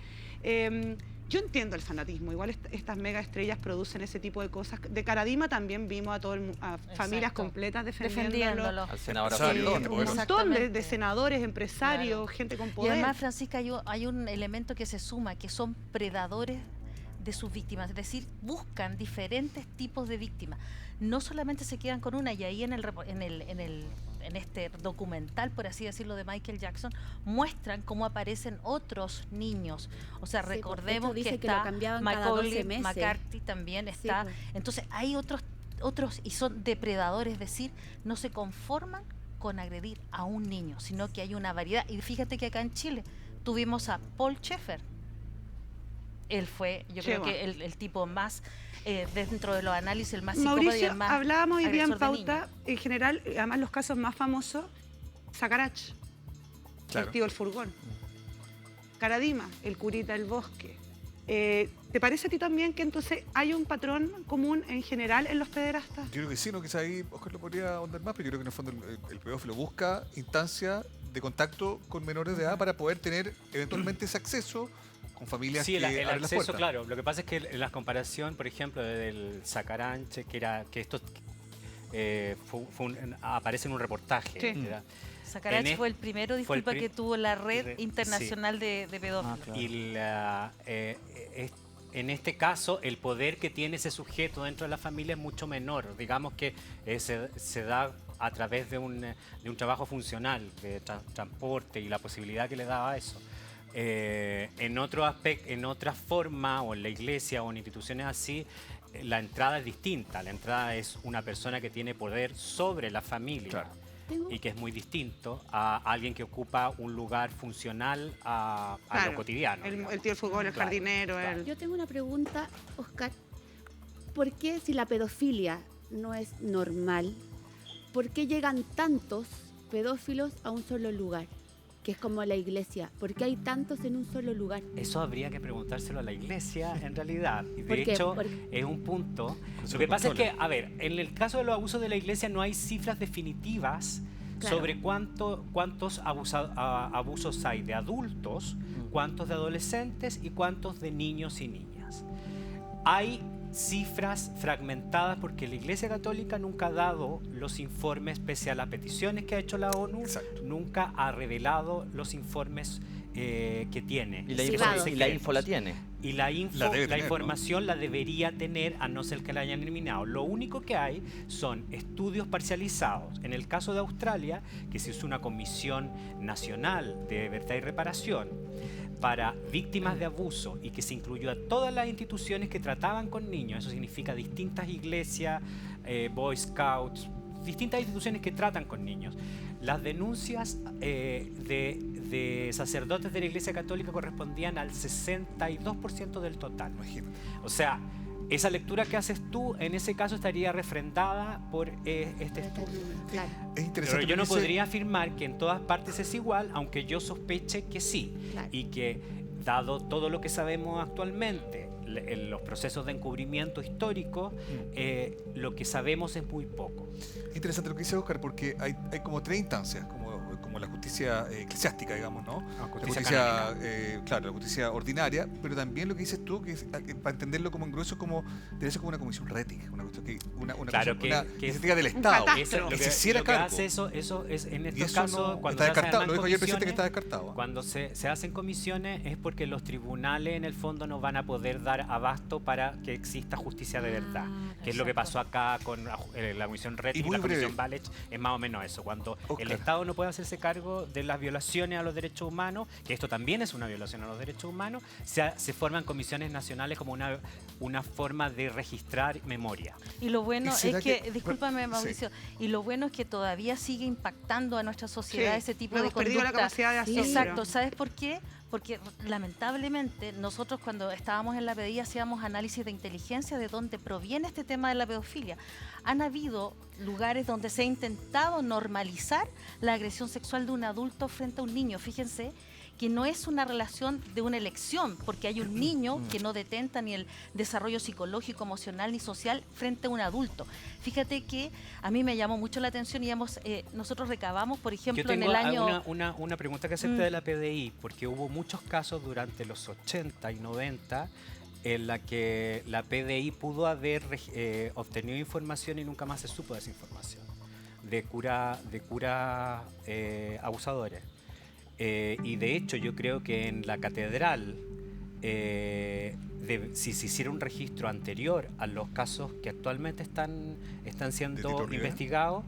yo entiendo el fanatismo. Igual estas mega estrellas producen ese tipo de cosas. De Caradima también vimos a familias Exacto. completas Defendiéndolo. defendiéndolo. Al senador Empresario, Apolidón, de Un poder. montón de Exactamente. senadores, empresarios, Claro. gente con Y poder. además, Francisca, hay un elemento que se suma, que son predadores de sus víctimas, es decir, buscan diferentes tipos de víctimas. No solamente se quedan con una, y ahí en este documental, por así decirlo, de Michael Jackson, muestran cómo aparecen otros niños. O sea, Sí, pues, recordemos esto dice que que lo está cambiaban cada 12 Macaulay meses. McCarthy también Sí, está. pues. Entonces, hay otros y son depredadores, es decir, no se conforman con agredir a un niño, sino que hay una variedad. Y fíjate que acá en Chile tuvimos a Paul Schaeffer. Él fue, yo creo Cheva. que el tipo más, dentro de los análisis, el más psicópata y Mauricio, el más hablábamos hoy día en agresor de pauta, en general, además los casos más famosos, Sacarach, Claro. el tío del furgón, Caradima, el curita del bosque. ¿Te parece a ti también que entonces hay un patrón común en general en los pederastas? Yo creo que sí, ¿no? Quizá ahí Oscar lo podría ahondar más, pero yo creo que en el fondo el pedófilo busca instancia de contacto con menores de edad para poder tener eventualmente ese acceso con familias Sí, que el abren las acceso, puertas. claro. Lo que pasa es que en la comparación, por ejemplo, del Sacaranche, que esto aparece en un reportaje. Sí. ¿verdad? Sacarach En fue el primero, fue el disculpa, que tuvo la red sí. internacional de pedófilos. Ah, claro. Y en este caso, el poder que tiene ese sujeto dentro de la familia es mucho menor. Digamos que se da a través de un trabajo funcional, de transporte y la posibilidad que le daba eso. En otro aspecto, en otra forma, o en la iglesia o en instituciones así, la entrada es distinta. La entrada es una persona que tiene poder sobre la familia. Claro. Tengo- Y que es muy distinto a alguien que ocupa un lugar funcional a Claro, lo cotidiano. El digamos. tío del furgón, el Claro, jardinero, claro. el... Yo tengo una pregunta, Oscar. ¿Por qué si la pedofilia no es normal, por qué llegan tantos pedófilos a un solo lugar? Que es como la iglesia. ¿Por qué hay tantos en un solo lugar? Eso habría que preguntárselo a la iglesia, en realidad. Y ¿Por de qué? hecho, Porque- es un punto. se Lo lo que pasa es que, controla. a ver, en el caso de los abusos de la iglesia no hay cifras definitivas Claro. sobre cuántos abusos hay de adultos, cuántos de adolescentes y cuántos de niños y niñas. Hay cifras fragmentadas porque la Iglesia Católica nunca ha dado los informes, pese a las peticiones que ha hecho la ONU, Exacto. nunca ha revelado los informes que tiene. Y la, Sí, info, claro. y la info la tiene. Y la La debe tener, información la debería tener, a no ser que la hayan eliminado. Lo único que hay son estudios parcializados. En el caso de Australia, que se hizo una comisión nacional de verdad y reparación para víctimas de abuso y que se incluyó a todas las instituciones que trataban con niños, eso significa distintas iglesias, Boy Scouts, distintas instituciones que tratan con niños. Las denuncias de sacerdotes de la Iglesia Católica correspondían al 62% del total. Imagínate. O sea, esa lectura que haces tú, en ese caso, estaría refrendada por este estudio. Claro. Es interesante. Pero yo no lo que dice- podría afirmar que en todas partes es igual, aunque yo sospeche que sí. Claro. Y que, dado todo lo que sabemos actualmente, en los procesos de encubrimiento histórico, lo que sabemos es muy poco. Es interesante lo que dice Oscar, porque hay como tres instancias, como como la justicia eclesiástica, digamos, ¿no? Ah, La justicia justicia, claro, la justicia ordinaria, pero también lo que dices tú, que para entenderlo como en grueso, debe ser como una comisión rética, una cuestión Claro, que iniciativa del Estado. catastro. Lo que que, se hiciera lo que cargo. hace eso es en Y estos eso casos, no, cuando está se hacen descartado, además lo dijo ayer el presidente que está comisiones, descartado. cuando se hacen comisiones es porque los tribunales en el fondo no van a poder dar abasto para que exista justicia de verdad, que es lo que exacto. pasó acá con la comisión Rettig y muy la comisión breve. Balech, es más o menos eso, cuando el Oscar. Estado no puede hacerse cargo de las violaciones a los derechos humanos, que esto también es una violación a los derechos humanos, se forman comisiones nacionales como una forma de registrar memoria. Y lo bueno ¿Y es será que, que- discúlpame sí. Mauricio, y lo bueno es que todavía sigue impactando a nuestra sociedad Sí, ese tipo no de hemos perdido la conducta. capacidad de asombro. Exacto, ¿sabes por qué? Porque lamentablemente nosotros cuando estábamos en la PDI hacíamos análisis de inteligencia de dónde proviene este tema de la pedofilia. Han habido lugares donde se ha intentado normalizar la agresión sexual de un adulto frente a un niño. Fíjense que no es una relación de una elección, porque hay un niño que no detenta ni el desarrollo psicológico, emocional ni social frente a un adulto. Fíjate que a mí me llamó mucho la atención y nosotros recabamos, por Yo ejemplo, en tengo el año... una pregunta que hacerte de la PDI, porque hubo muchos casos durante los 80 y 90 en la que la PDI pudo haber obtenido información y nunca más se supo de esa información, de cura abusadores. Y de hecho yo creo que en la catedral, si se hiciera un registro anterior a los casos que actualmente están Tito siendo Rivera. investigados,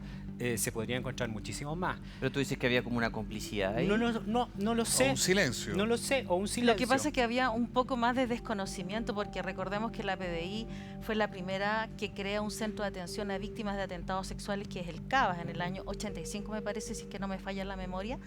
se podría encontrar muchísimo más. Pero tú dices que había como una complicidad ahí. No lo O sé. un silencio. No lo sé, o un silencio. Lo que pasa es que había un poco más de desconocimiento, porque recordemos que la PDI fue la primera que crea un centro de atención a víctimas de atentados sexuales, que es el CABAS, en el año 85 me parece, si es que no me falla la memoria.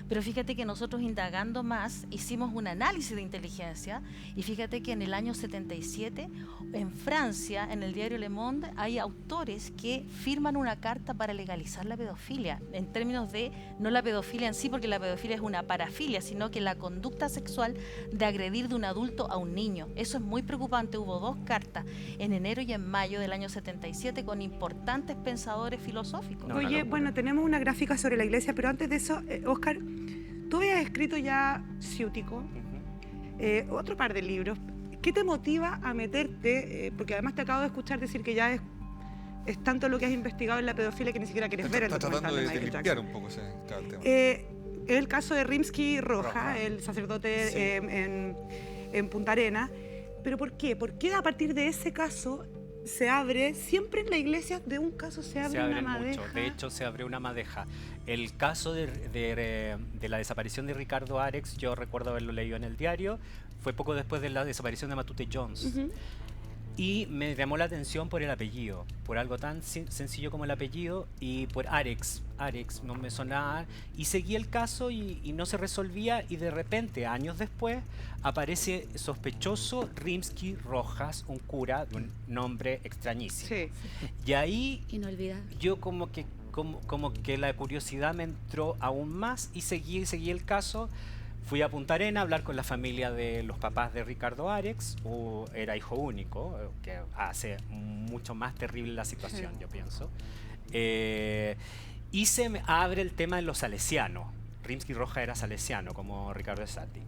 Pero fíjate que nosotros indagando más hicimos un análisis de inteligencia y fíjate que en el año 77 en Francia, en el diario Le Monde, hay autores que firman una carta para legalizar la pedofilia, en términos de no la pedofilia en sí, porque la pedofilia es una parafilia, sino que la conducta sexual de agredir de un adulto a un niño. Eso es muy preocupante. Hubo 2 cartas en enero y en mayo del año 77 con importantes pensadores filosóficos. No, una Oye, locura. bueno, tenemos una gráfica sobre la iglesia, pero antes de eso, Oscar, tú habías escrito ya Ciútico, Ujú. otro par de libros. ¿Qué te motiva a meterte? Porque además te acabo de escuchar decir que ya es tanto lo que has investigado en la pedofilia que ni siquiera quieres ver el Está tratando documental de de Michael limpiar Jackson. un poco cada tema. Es el caso de Rimsky Roja, Roja. el sacerdote Sí. en Punta Arenas. ¿Pero por qué? ¿Por qué a partir de ese caso se abre, siempre en la iglesia de un caso se abre una abren madeja? mucho. De hecho, se abrió una madeja. El caso de la desaparición de Ricardo Arex, yo recuerdo haberlo leído en el diario, fue poco después de la desaparición de Matute Jones. Ujú. Y me llamó la atención por el apellido, por algo tan sencillo como el apellido y por Arex. Arex no me sonaba. Y seguí el caso y no se resolvía y de repente, años después, aparece sospechoso Rimsky Rojas, un cura de un nombre extrañísimo. Sí. Y ahí Inolvidable. yo como que la curiosidad me entró aún más y seguí el caso. Fui a Punta Arenas a hablar con la familia de los papás de Ricardo Arex, era hijo único, que hace mucho más terrible la situación, yo pienso. Y se me abre el tema de los salesianos. Rimsky Roja era salesiano, como Ricardo Sati.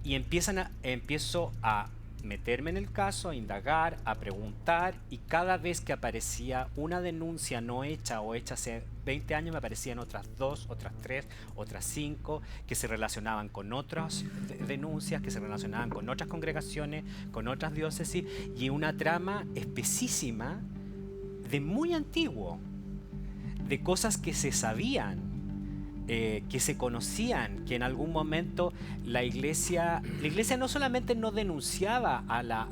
Y empiezo a meterme en el caso, a indagar, a preguntar, y cada vez que aparecía una denuncia no hecha o hecha hace 20 años, me aparecían otras 2, otras 3, otras 5, que se relacionaban con otras denuncias, que se relacionaban con otras congregaciones, con otras diócesis, y una trama espesísima de muy antiguo, de cosas que se sabían, que se conocían, que en algún momento la iglesia no solamente no denunciaba a la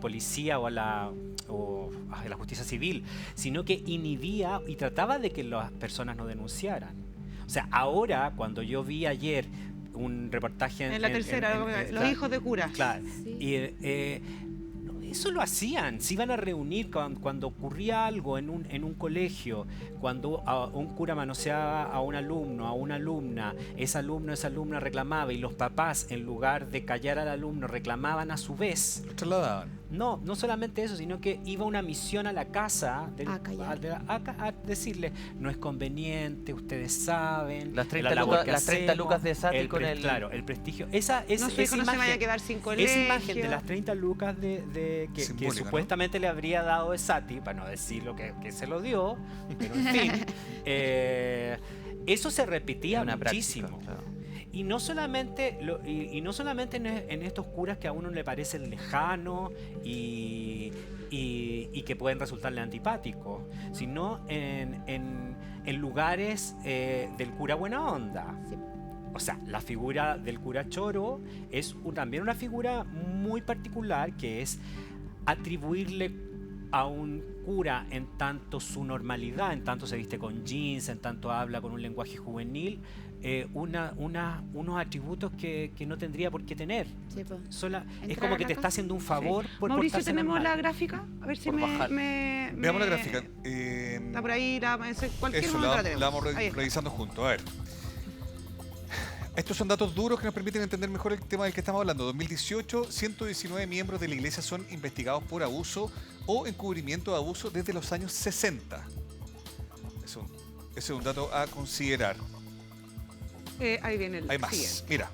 policía o a la justicia civil, sino que inhibía y trataba de que las personas no denunciaran. O sea, ahora cuando yo vi ayer un reportaje En la tercera, los hijos de curas. Claro, Sí. y eso lo hacían, se iban a reunir cuando ocurría algo en un colegio, cuando un cura manoseaba a un alumno, a una alumna, esa alumna reclamaba y los papás, en lugar de callar al alumno, reclamaban a su vez. Lo trasladaban. No solamente eso, sino que iba una misión a la casa a decirle, no es conveniente, ustedes saben, Las 30 la labor que las 30 hacemos, lucas de Sati con el... Claro, el prestigio. Su hijo no se vaya a quedar sin colegio. Esa imagen de las 30 lucas que Simbólica, supuestamente le habría dado de Sati, para no decir lo que se lo dio, pero en fin, eso se repetía Una muchísimo. práctica, claro. Y no solamente, no solamente en estos curas que a uno le parecen lejanos y que pueden resultarle antipáticos, sino en lugares del cura buena onda. Sí. O sea, la figura del cura choro es también una figura muy particular, que es atribuirle a un cura, en tanto su normalidad, en tanto se viste con jeans, en tanto habla con un lenguaje juvenil, unos atributos que no tendría por qué tener. Sí, pues. Es Entrar como a que la te está casa. haciendo un favor por Mauricio, portarse ¿tenemos normal. la gráfica? A ver si Por bajar. Veamos la gráfica. Está por ahí, cualquier Eso, momento la tenemos. vamos Ahí está. revisando juntos. A ver. Estos son datos duros que nos permiten entender mejor el tema del que estamos hablando. 2018, 119 miembros de la iglesia son investigados por abuso o encubrimiento de abuso desde los años 60. Ese es un dato a considerar. Ahí viene el Hay más. siguiente. Mira,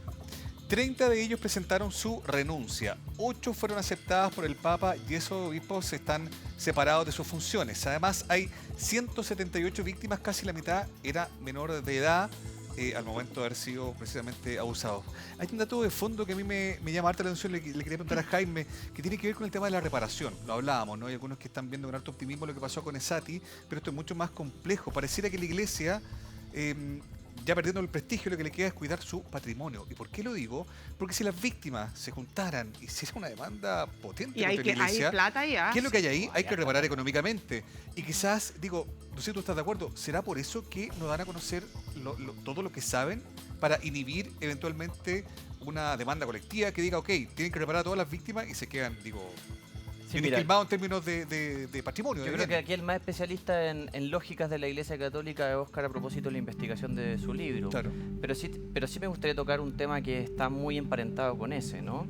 30 de ellos presentaron su renuncia. 8 fueron aceptadas por el Papa y esos obispos están separados de sus funciones. Además, hay 178 víctimas, casi la mitad era menor de edad al momento de haber sido precisamente abusados. Hay un dato de fondo que a mí me llama harta la atención, le quería preguntar a Jaime, que tiene que ver con el tema de la reparación. Lo hablábamos, ¿no? Hay algunos que están viendo con harto optimismo lo que pasó con Esati, pero esto es mucho más complejo. Pareciera que la iglesia... ya perdiendo el prestigio, lo que le queda es cuidar su patrimonio. ¿Y por qué lo digo? Porque si las víctimas se juntaran y se hizo una demanda potente Y hay contra la iglesia, plata ya. ¿qué es lo que hay ahí? Hay que reparar económicamente. Y quizás, digo, no sé si tú estás de acuerdo, ¿será por eso que no dan a conocer todo lo que saben para inhibir eventualmente una demanda colectiva que diga, ok, tienen que reparar a todas las víctimas y se quedan, digo... Sí, bien mira, esquilmados en términos de patrimonio. yo creo que aquí el más especialista en lógicas de la Iglesia Católica es Óscar, a propósito de la investigación de su libro. Claro. Pero sí me gustaría tocar un tema que está muy emparentado con ese, ¿no?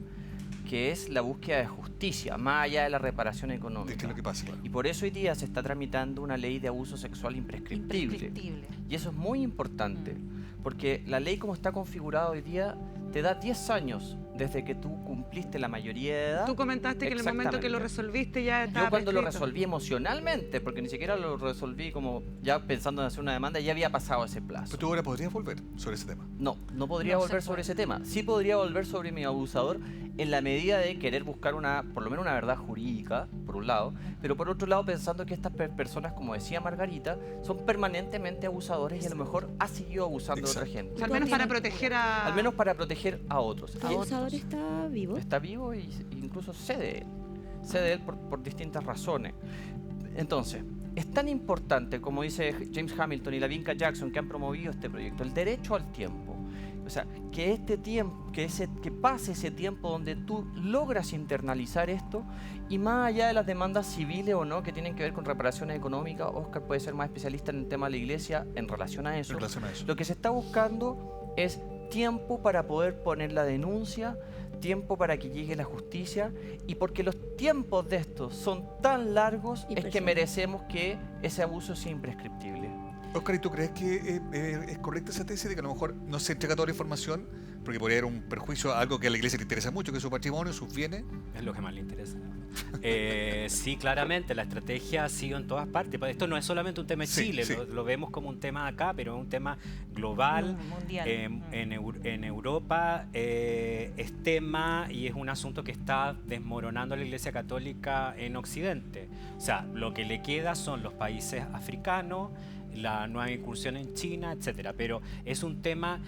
Que es la búsqueda de justicia, más allá de la reparación económica. ¿Qué es lo que pasa? Claro. Y por eso hoy día se está tramitando una ley de abuso sexual imprescriptible. Imprescriptible. Y eso es muy importante, porque la ley como está configurada hoy día te da 10 años desde que tú cumpliste la mayoría de edad. Tú comentaste que en el momento que lo resolviste ya estaba Yo cuando lo prescrito. resolví emocionalmente, porque ni siquiera lo resolví como ya pensando en hacer una demanda, ya había pasado ese plazo. Pero tú ahora podrías volver sobre ese tema. No podría No se volver sobre puede. ese tema. Sí podría volver sobre mi abusador en la medida de querer buscar por lo menos una verdad jurídica, por un lado, pero por otro lado pensando que estas personas, como decía Margarita, son permanentemente abusadores y a lo mejor ha seguido abusando de otra Exacto. gente. Al menos para proteger a... Al menos para proteger a otros. ¿El abusador está vivo? Está vivo y incluso sé de él por distintas razones. Entonces, es tan importante, como dice James Hamilton y la Vinca Jackson, que han promovido este proyecto, el derecho al tiempo. O sea, que este tiempo, que pase ese tiempo donde tú logras internalizar esto, y más allá de las demandas civiles o no que tienen que ver con reparaciones económicas, Óscar puede ser más especialista en el tema de la iglesia en relación a eso. En relación a eso. Lo que se está buscando es tiempo para poder poner la denuncia, tiempo para que llegue la justicia, y porque los tiempos de estos son tan largos, Y es que personas. merecemos que ese abuso sea imprescriptible. Oscar, ¿y tú crees que es correcta esa tesis de que a lo mejor no se entrega toda la información? Porque podría haber un perjuicio a algo que a la iglesia le interesa mucho, que es su patrimonio, sus bienes. Es lo que más le interesa. Sí, claramente, la estrategia ha sido en todas partes. Esto no es solamente un tema de Sí, Chile, sí. Lo vemos como un tema acá, pero es un tema global. Mundial. En Europa es tema y es un asunto que está desmoronando a la Iglesia Católica en Occidente. O sea, lo que le queda son los países africanos, la nueva incursión en China, etcétera. Pero es un tema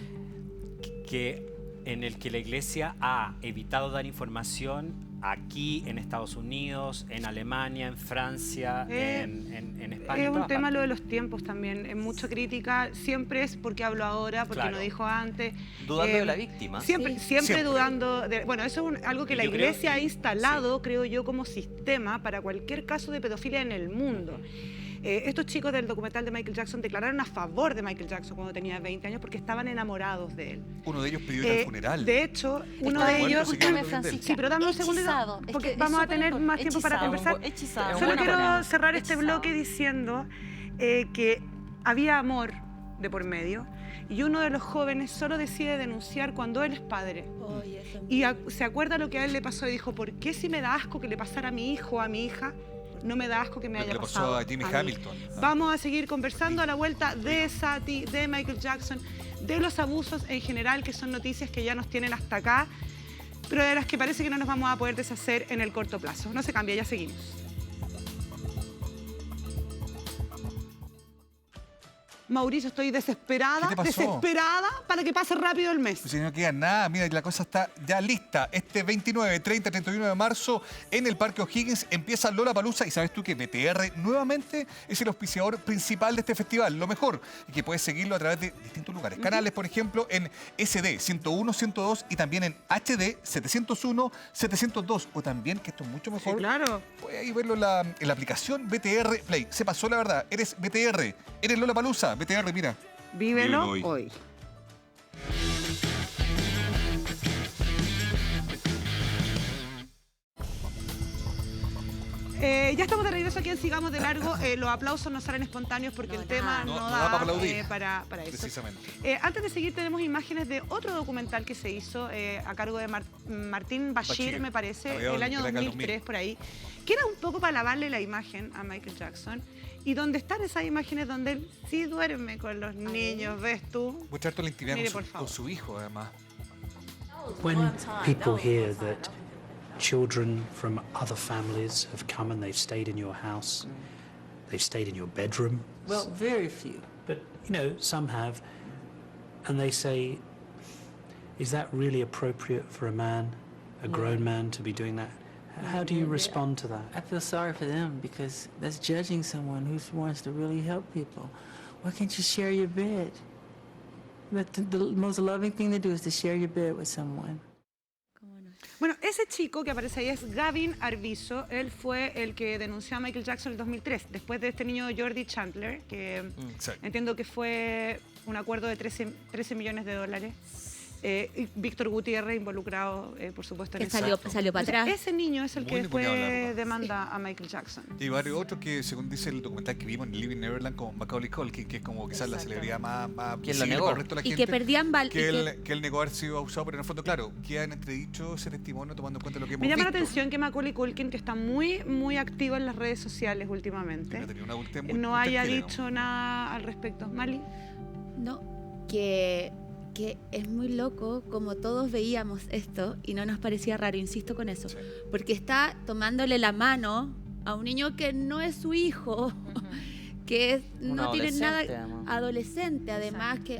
en el que la Iglesia ha evitado dar información aquí, en Estados Unidos, en Alemania, en Francia, en España. Es en un todas tema partes. lo de los tiempos también. Es mucha crítica. Siempre es porque hablo ahora, porque Claro. no dijo antes. Dudando de la víctima. Siempre, Sí. siempre Siempre. dudando. Bueno, eso es algo que la Yo creo- iglesia ha instalado, creo yo, como sistema para cualquier caso de pedofilia en el mundo. Estos chicos del documental de Michael Jackson declararon a favor de Michael Jackson cuando tenía 20 años porque estaban enamorados de él. Uno de ellos pidió ir al funeral. De hecho, uno Estaba de ellos... discúlpame, Sí, Francisca, Sí, pero dame un segundito, hechizado. Es porque que vamos es a tener súper más tiempo para hechizado, conversar. hechizado. Solo Bueno, quiero bueno, cerrar este hechizado. bloque diciendo que había amor de por medio y uno de los jóvenes solo decide denunciar cuando él es padre. Oye, eso Y se acuerda lo que a él le pasó y dijo, ¿por qué si me da asco que le pasara a mi hijo o a mi hija, no me da asco que me Lo que haya le pasó pasado a Jimmy mí? Hamilton. Vamos a seguir conversando a la vuelta de Satie, de Michael Jackson, de los abusos en general, que son noticias que ya nos tienen hasta acá, pero de las que parece que no nos vamos a poder deshacer en el corto plazo. No se cambia, ya seguimos. Mauricio, estoy desesperada, ¿Qué te pasó? desesperada para que pase rápido el mes. Pues si no queda nada, mira, la cosa está ya lista. Este 29, 30, 31 de marzo en el Parque O'Higgins empieza Lollapalooza y sabes tú que BTR nuevamente es el auspiciador principal de este festival. Lo mejor y que puedes seguirlo a través de distintos lugares. Canales, por ejemplo, en SD 101, 102 y también en HD 701, 702 o también, que esto es mucho mejor, Sí, claro. puedes ahí verlo en la aplicación BTR Play. Se pasó la verdad, eres BTR, eres Lollapalooza. BTR, mira. Vívelo Vívelo hoy. Ya estamos de regreso aquí en Sigamos de Largo. Los aplausos no salen espontáneos porque No, el tema nada. no, No da da para aplaudir. para eso. Precisamente. Antes de seguir, tenemos imágenes de otro documental que se hizo a cargo de Martín Bashir, Bashir, me parece, alrededor el año de la década 2003, 2000. por ahí, que era un poco para lavarle la imagen a Michael Jackson. Y donde están esas imágenes donde él sí duerme con los niños, ¿ves tú? Muestra toda la intimidad Mire, con por su, favor. con su hijo, además. When people hear that children from other families have come and they've stayed in your house, they've stayed in your bedroom, Well, very few. but you know, some have, and they say, is that really appropriate for a man, a grown man, to be doing that? How do you respond to that? I feel sorry for them because that's judging someone who wants to really help people. Why can't you share your bed? The most loving thing to do is to share your bed with someone. Bueno, ese chico que aparece ahí es Gavin Arvizo. Él fue el que denunció a Michael Jackson en el 2003, después de este niño Jordi Chandler, que Exacto. entiendo que fue un acuerdo de 13 millones de dólares. Y Víctor Gutiérrez involucrado, por supuesto, en Que eso. salió para atrás. Ese niño es el Muy que después ninguneado, la verdad. demanda a Michael Jackson. Y hay varios otros que, según dice el documental que vimos en Living Neverland, como Macaulay Culkin, que es como quizás la celebridad más ¿Quién lo visible negó? para el resto de la Y gente. que perdían que él negó haber sido abusado, pero en el fondo, claro, queda en entredicho ese testimonio tomando en cuenta lo que hemos Me llama la visto. atención que Macaulay Culkin, que está muy activo en las redes sociales últimamente, Ha tenido una adultez muy- no muy haya tranquila, dicho nada al respecto. Mali. No, que es muy loco como todos veíamos esto y no nos parecía raro, insisto con eso, Sí. porque está tomándole la mano a un niño que no es su hijo, que Un no tiene nada, adolescente, además. adolescente, además que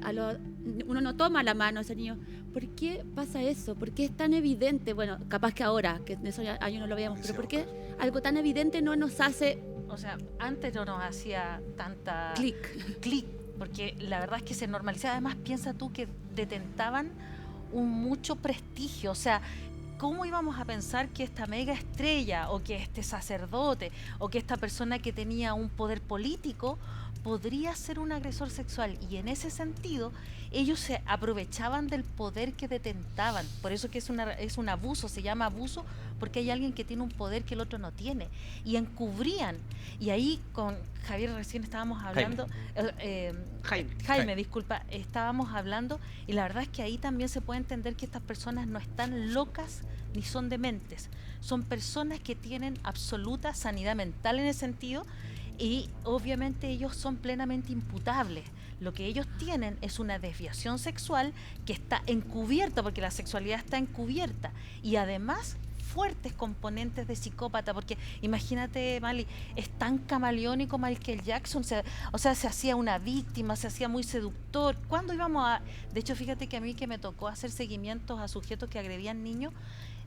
uno no toma la mano a ese niño. ¿Por qué pasa eso? ¿Por qué es tan evidente? Bueno, capaz que ahora, que en esos años no lo veíamos, pero ¿por qué algo tan evidente no nos hace O sea, antes no nos hacía tanta clic? porque la verdad es que se normalizaba. Además, piensa tú que detentaban un mucho prestigio. O sea, ¿cómo íbamos a pensar que esta mega estrella o que este sacerdote o que esta persona que tenía un poder político podría ser un agresor sexual? Y en ese sentido, ellos se aprovechaban del poder que detentaban. Por eso que es un abuso, se llama abuso, porque hay alguien que tiene un poder que el otro no tiene. Y encubrían. Y ahí con Javier recién estábamos hablando, Jaime, disculpa, estábamos hablando, y la verdad es que ahí también se puede entender que estas personas no están locas ni son dementes. Son personas que tienen absoluta sanidad mental en ese sentido, y obviamente ellos son plenamente imputables. Lo que ellos tienen es una desviación sexual que está encubierta, porque la sexualidad está encubierta, y además fuertes componentes de psicópata, porque imagínate, Mali, es tan camaleónico Michael Jackson, o sea, se hacía una víctima, se hacía muy seductor. ¿Cuándo íbamos a...? De hecho, fíjate que a mí que me tocó hacer seguimientos a sujetos que agredían niños,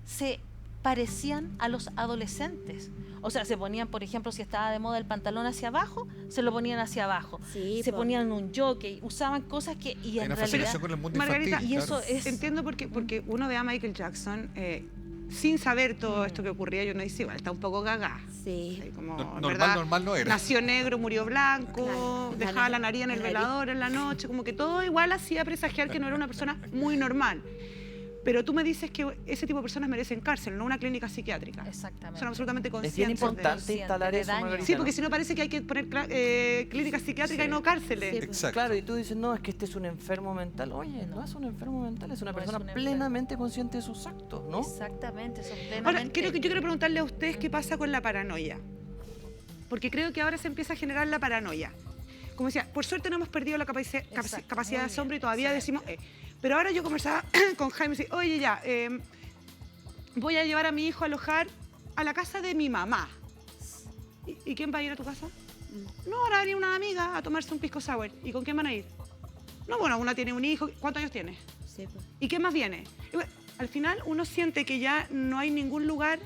se parecían a los adolescentes. O sea, se ponían, por ejemplo, si estaba de moda el pantalón hacia abajo, se lo ponían hacia abajo. Sí, Se po. ponían un jockey, usaban cosas que... Y Hay en una realidad... fascinación con el mundo Margarita, infantil. y eso claro. es... Entiendo porque uno ve a Michael Jackson sin saber todo esto que ocurría, yo no dice, igual, está un poco gaga. Sí. Como, en Normal, verdad, normal no era. nació negro, murió blanco, Claro. dejaba la nariz en el velador en la noche, como que todo igual hacía presagiar que no era una persona muy normal. Pero tú me dices que ese tipo de personas merecen cárcel, no una clínica psiquiátrica. Exactamente. Son absolutamente Es bien conscientes de importante de instalar de eso, daño. Margarita, Sí, ¿no? porque si no parece que hay que poner clínicas psiquiátricas Sí. y no cárceles. Sí. Exacto. Claro, y tú dices, no, es que este es un enfermo mental. Oye, no es un enfermo mental, es una No es persona un enfermo. plenamente consciente de sus actos, ¿no? Exactamente, son plenamente... Ahora, yo quiero preguntarle a ustedes qué pasa con la paranoia. Porque creo que ahora se empieza a generar la paranoia. Como decía, por suerte no hemos perdido la capacidad Exacto, de muy asombro y bien, todavía excelente. decimos... Pero ahora yo conversaba con Jaime y decía, oye, ya, voy a llevar a mi hijo a alojar a la casa de mi mamá. ¿Y quién va a ir a tu casa? No, ahora va a venir una amiga a tomarse un pisco sour. ¿Y con quién van a ir? No, bueno, una tiene un hijo. ¿Cuántos años tiene? Sí, pues. ¿Y qué más viene? Y bueno, al final uno siente que ya no hay ningún lugar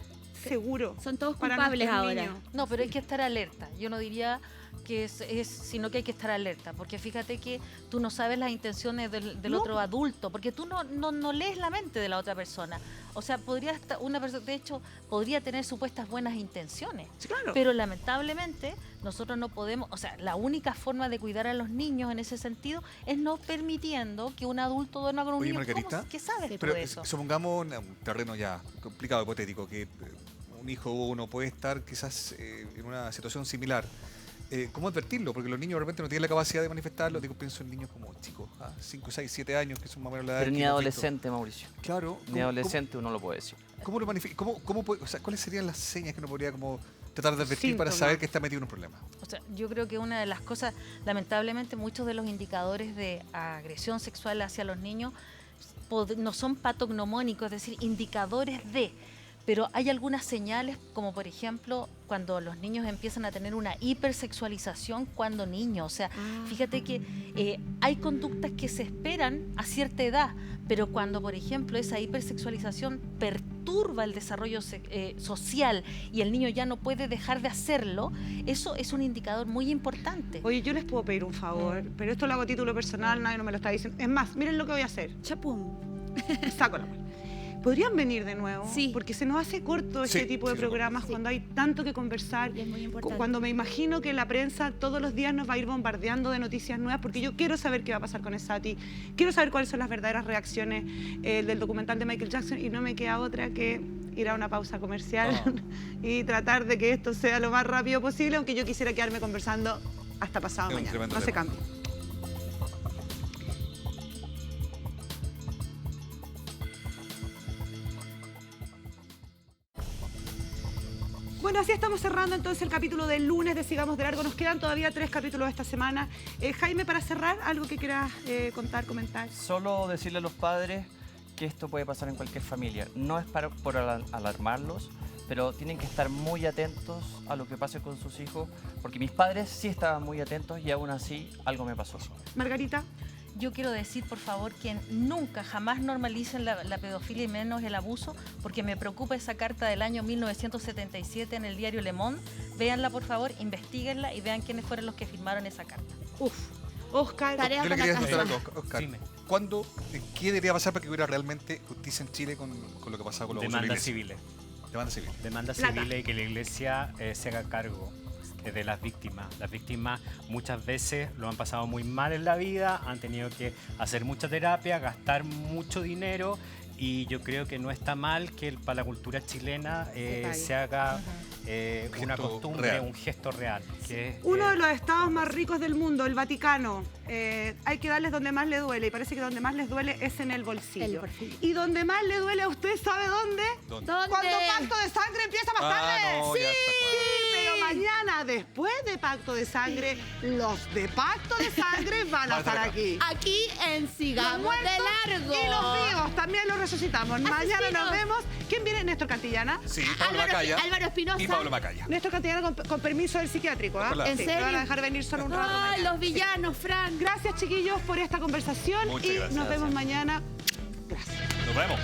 seguro. Son todos para culpables nuestros ahora. niños. No, pero hay que estar alerta. Yo no diría que sino que hay que estar alerta, porque fíjate que tú no sabes las intenciones del No. otro adulto, porque tú no lees la mente de la otra persona. O sea, podría estar, una persona, de hecho, podría tener supuestas buenas intenciones, Sí, claro. pero lamentablemente nosotros no podemos, o sea, la única forma de cuidar a los niños en ese sentido es no permitiendo que un adulto duerma con un Oye, niño. Margarita, ¿Qué sabes tú Pero de eso? supongamos un terreno ya complicado, hipotético, que un hijo o uno puede estar quizás en una situación similar. ¿Cómo advertirlo? Porque los niños de repente no tienen la capacidad de manifestarlo. Digo, pienso en niños como chicos, 5, 6, 7 años, que son más o menos la edad Pero que ni hemos visto. adolescente, Mauricio. Claro. Ni adolescente uno lo puede decir. ¿Cómo lo manifiesta? O sea, ¿cuáles serían las señas que uno podría como tratar de advertir para Síntomas. saber que está metido en un problema? O sea, yo creo que una de las cosas, lamentablemente, muchos de los indicadores de agresión sexual hacia los niños no son patognomónicos, es decir, indicadores de... Pero hay algunas señales, como por ejemplo, cuando los niños empiezan a tener una hipersexualización cuando niños. O sea, fíjate que hay conductas que se esperan a cierta edad, pero cuando, por ejemplo, esa hipersexualización perturba el desarrollo social y el niño ya no puede dejar de hacerlo, eso es un indicador muy importante. Oye, yo les puedo pedir un favor, pero esto lo hago a título personal, nadie no me lo está diciendo. Es más, miren lo que voy a hacer. Chapum. Saco la mano. ¿Podrían venir de nuevo? Sí. Porque se nos hace corto este Sí, tipo de sí, se programas sí. cuando hay tanto que conversar. Y es muy importante. Cuando me imagino que la prensa todos los días nos va a ir bombardeando de noticias nuevas, porque yo quiero saber qué va a pasar con Esati, quiero saber cuáles son las verdaderas reacciones del documental de Michael Jackson, y no me queda otra que ir a una pausa comercial y tratar de que esto sea lo más rápido posible, aunque yo quisiera quedarme conversando hasta pasado Es un mañana. tremendo No se tema. cambie. Bueno, así estamos cerrando entonces el capítulo del lunes de Sigamos de Largo. Nos quedan todavía 3 capítulos esta semana. Jaime, para cerrar, algo que quieras contar, comentar. Solo decirle a los padres que esto puede pasar en cualquier familia. No es por alarmarlos, pero tienen que estar muy atentos a lo que pase con sus hijos, porque mis padres sí estaban muy atentos y aún así algo me pasó. Margarita. Yo quiero decir, por favor, que nunca, jamás normalicen la pedofilia y menos el abuso, porque me preocupa esa carta del año 1977 en el diario Le Monde. Véanla, por favor, investíguenla y vean quiénes fueron los que firmaron esa carta. Uf. Oscar. Tarea Yo le para quería la preguntar casa. algo, Oscar. Dime. ¿Qué debería pasar para que hubiera realmente justicia en Chile con lo que pasaba con los abusos de la Demandas iglesia? civiles. Demanda civil. Demandas Plata. civiles y que la iglesia se haga cargo de las víctimas. Las víctimas muchas veces lo han pasado muy mal en la vida, han tenido que hacer mucha terapia, gastar mucho dinero, y yo creo que no está mal que para la cultura chilena pague. se haga una Gesto costumbre, real. un gesto real. Que es, Uno de los estados más ricos del mundo, el Vaticano, hay que darles donde más le duele, y parece que donde más les duele es en el bolsillo. El bolsillo. Y donde más le duele a usted, ¿sabe dónde? ¿Dónde? ¿Dónde? Cuando Pacto de Sangre empieza más tarde. no, ya está Pero mañana, después de Pacto de Sangre, los de Pacto de Sangre van a estar aquí. Aquí en Los Sigamos muertos de Largo. y los vivos también los resucitamos. Mañana nos vemos. ¿Quién viene? Néstor Cantillana. Sí, Pablo Macaya Álvaro Espinosa. y Pablo Macaya. Néstor Cantillana con permiso del psiquiátrico, ¿ah? Ojalá. ¿En Sí, serio? me van a dejar venir solo un rato. Ay, mañana. los villanos, Frank. Gracias, chiquillos, por esta conversación. Muchas y gracias. nos vemos mañana. Gracias. Nos vemos.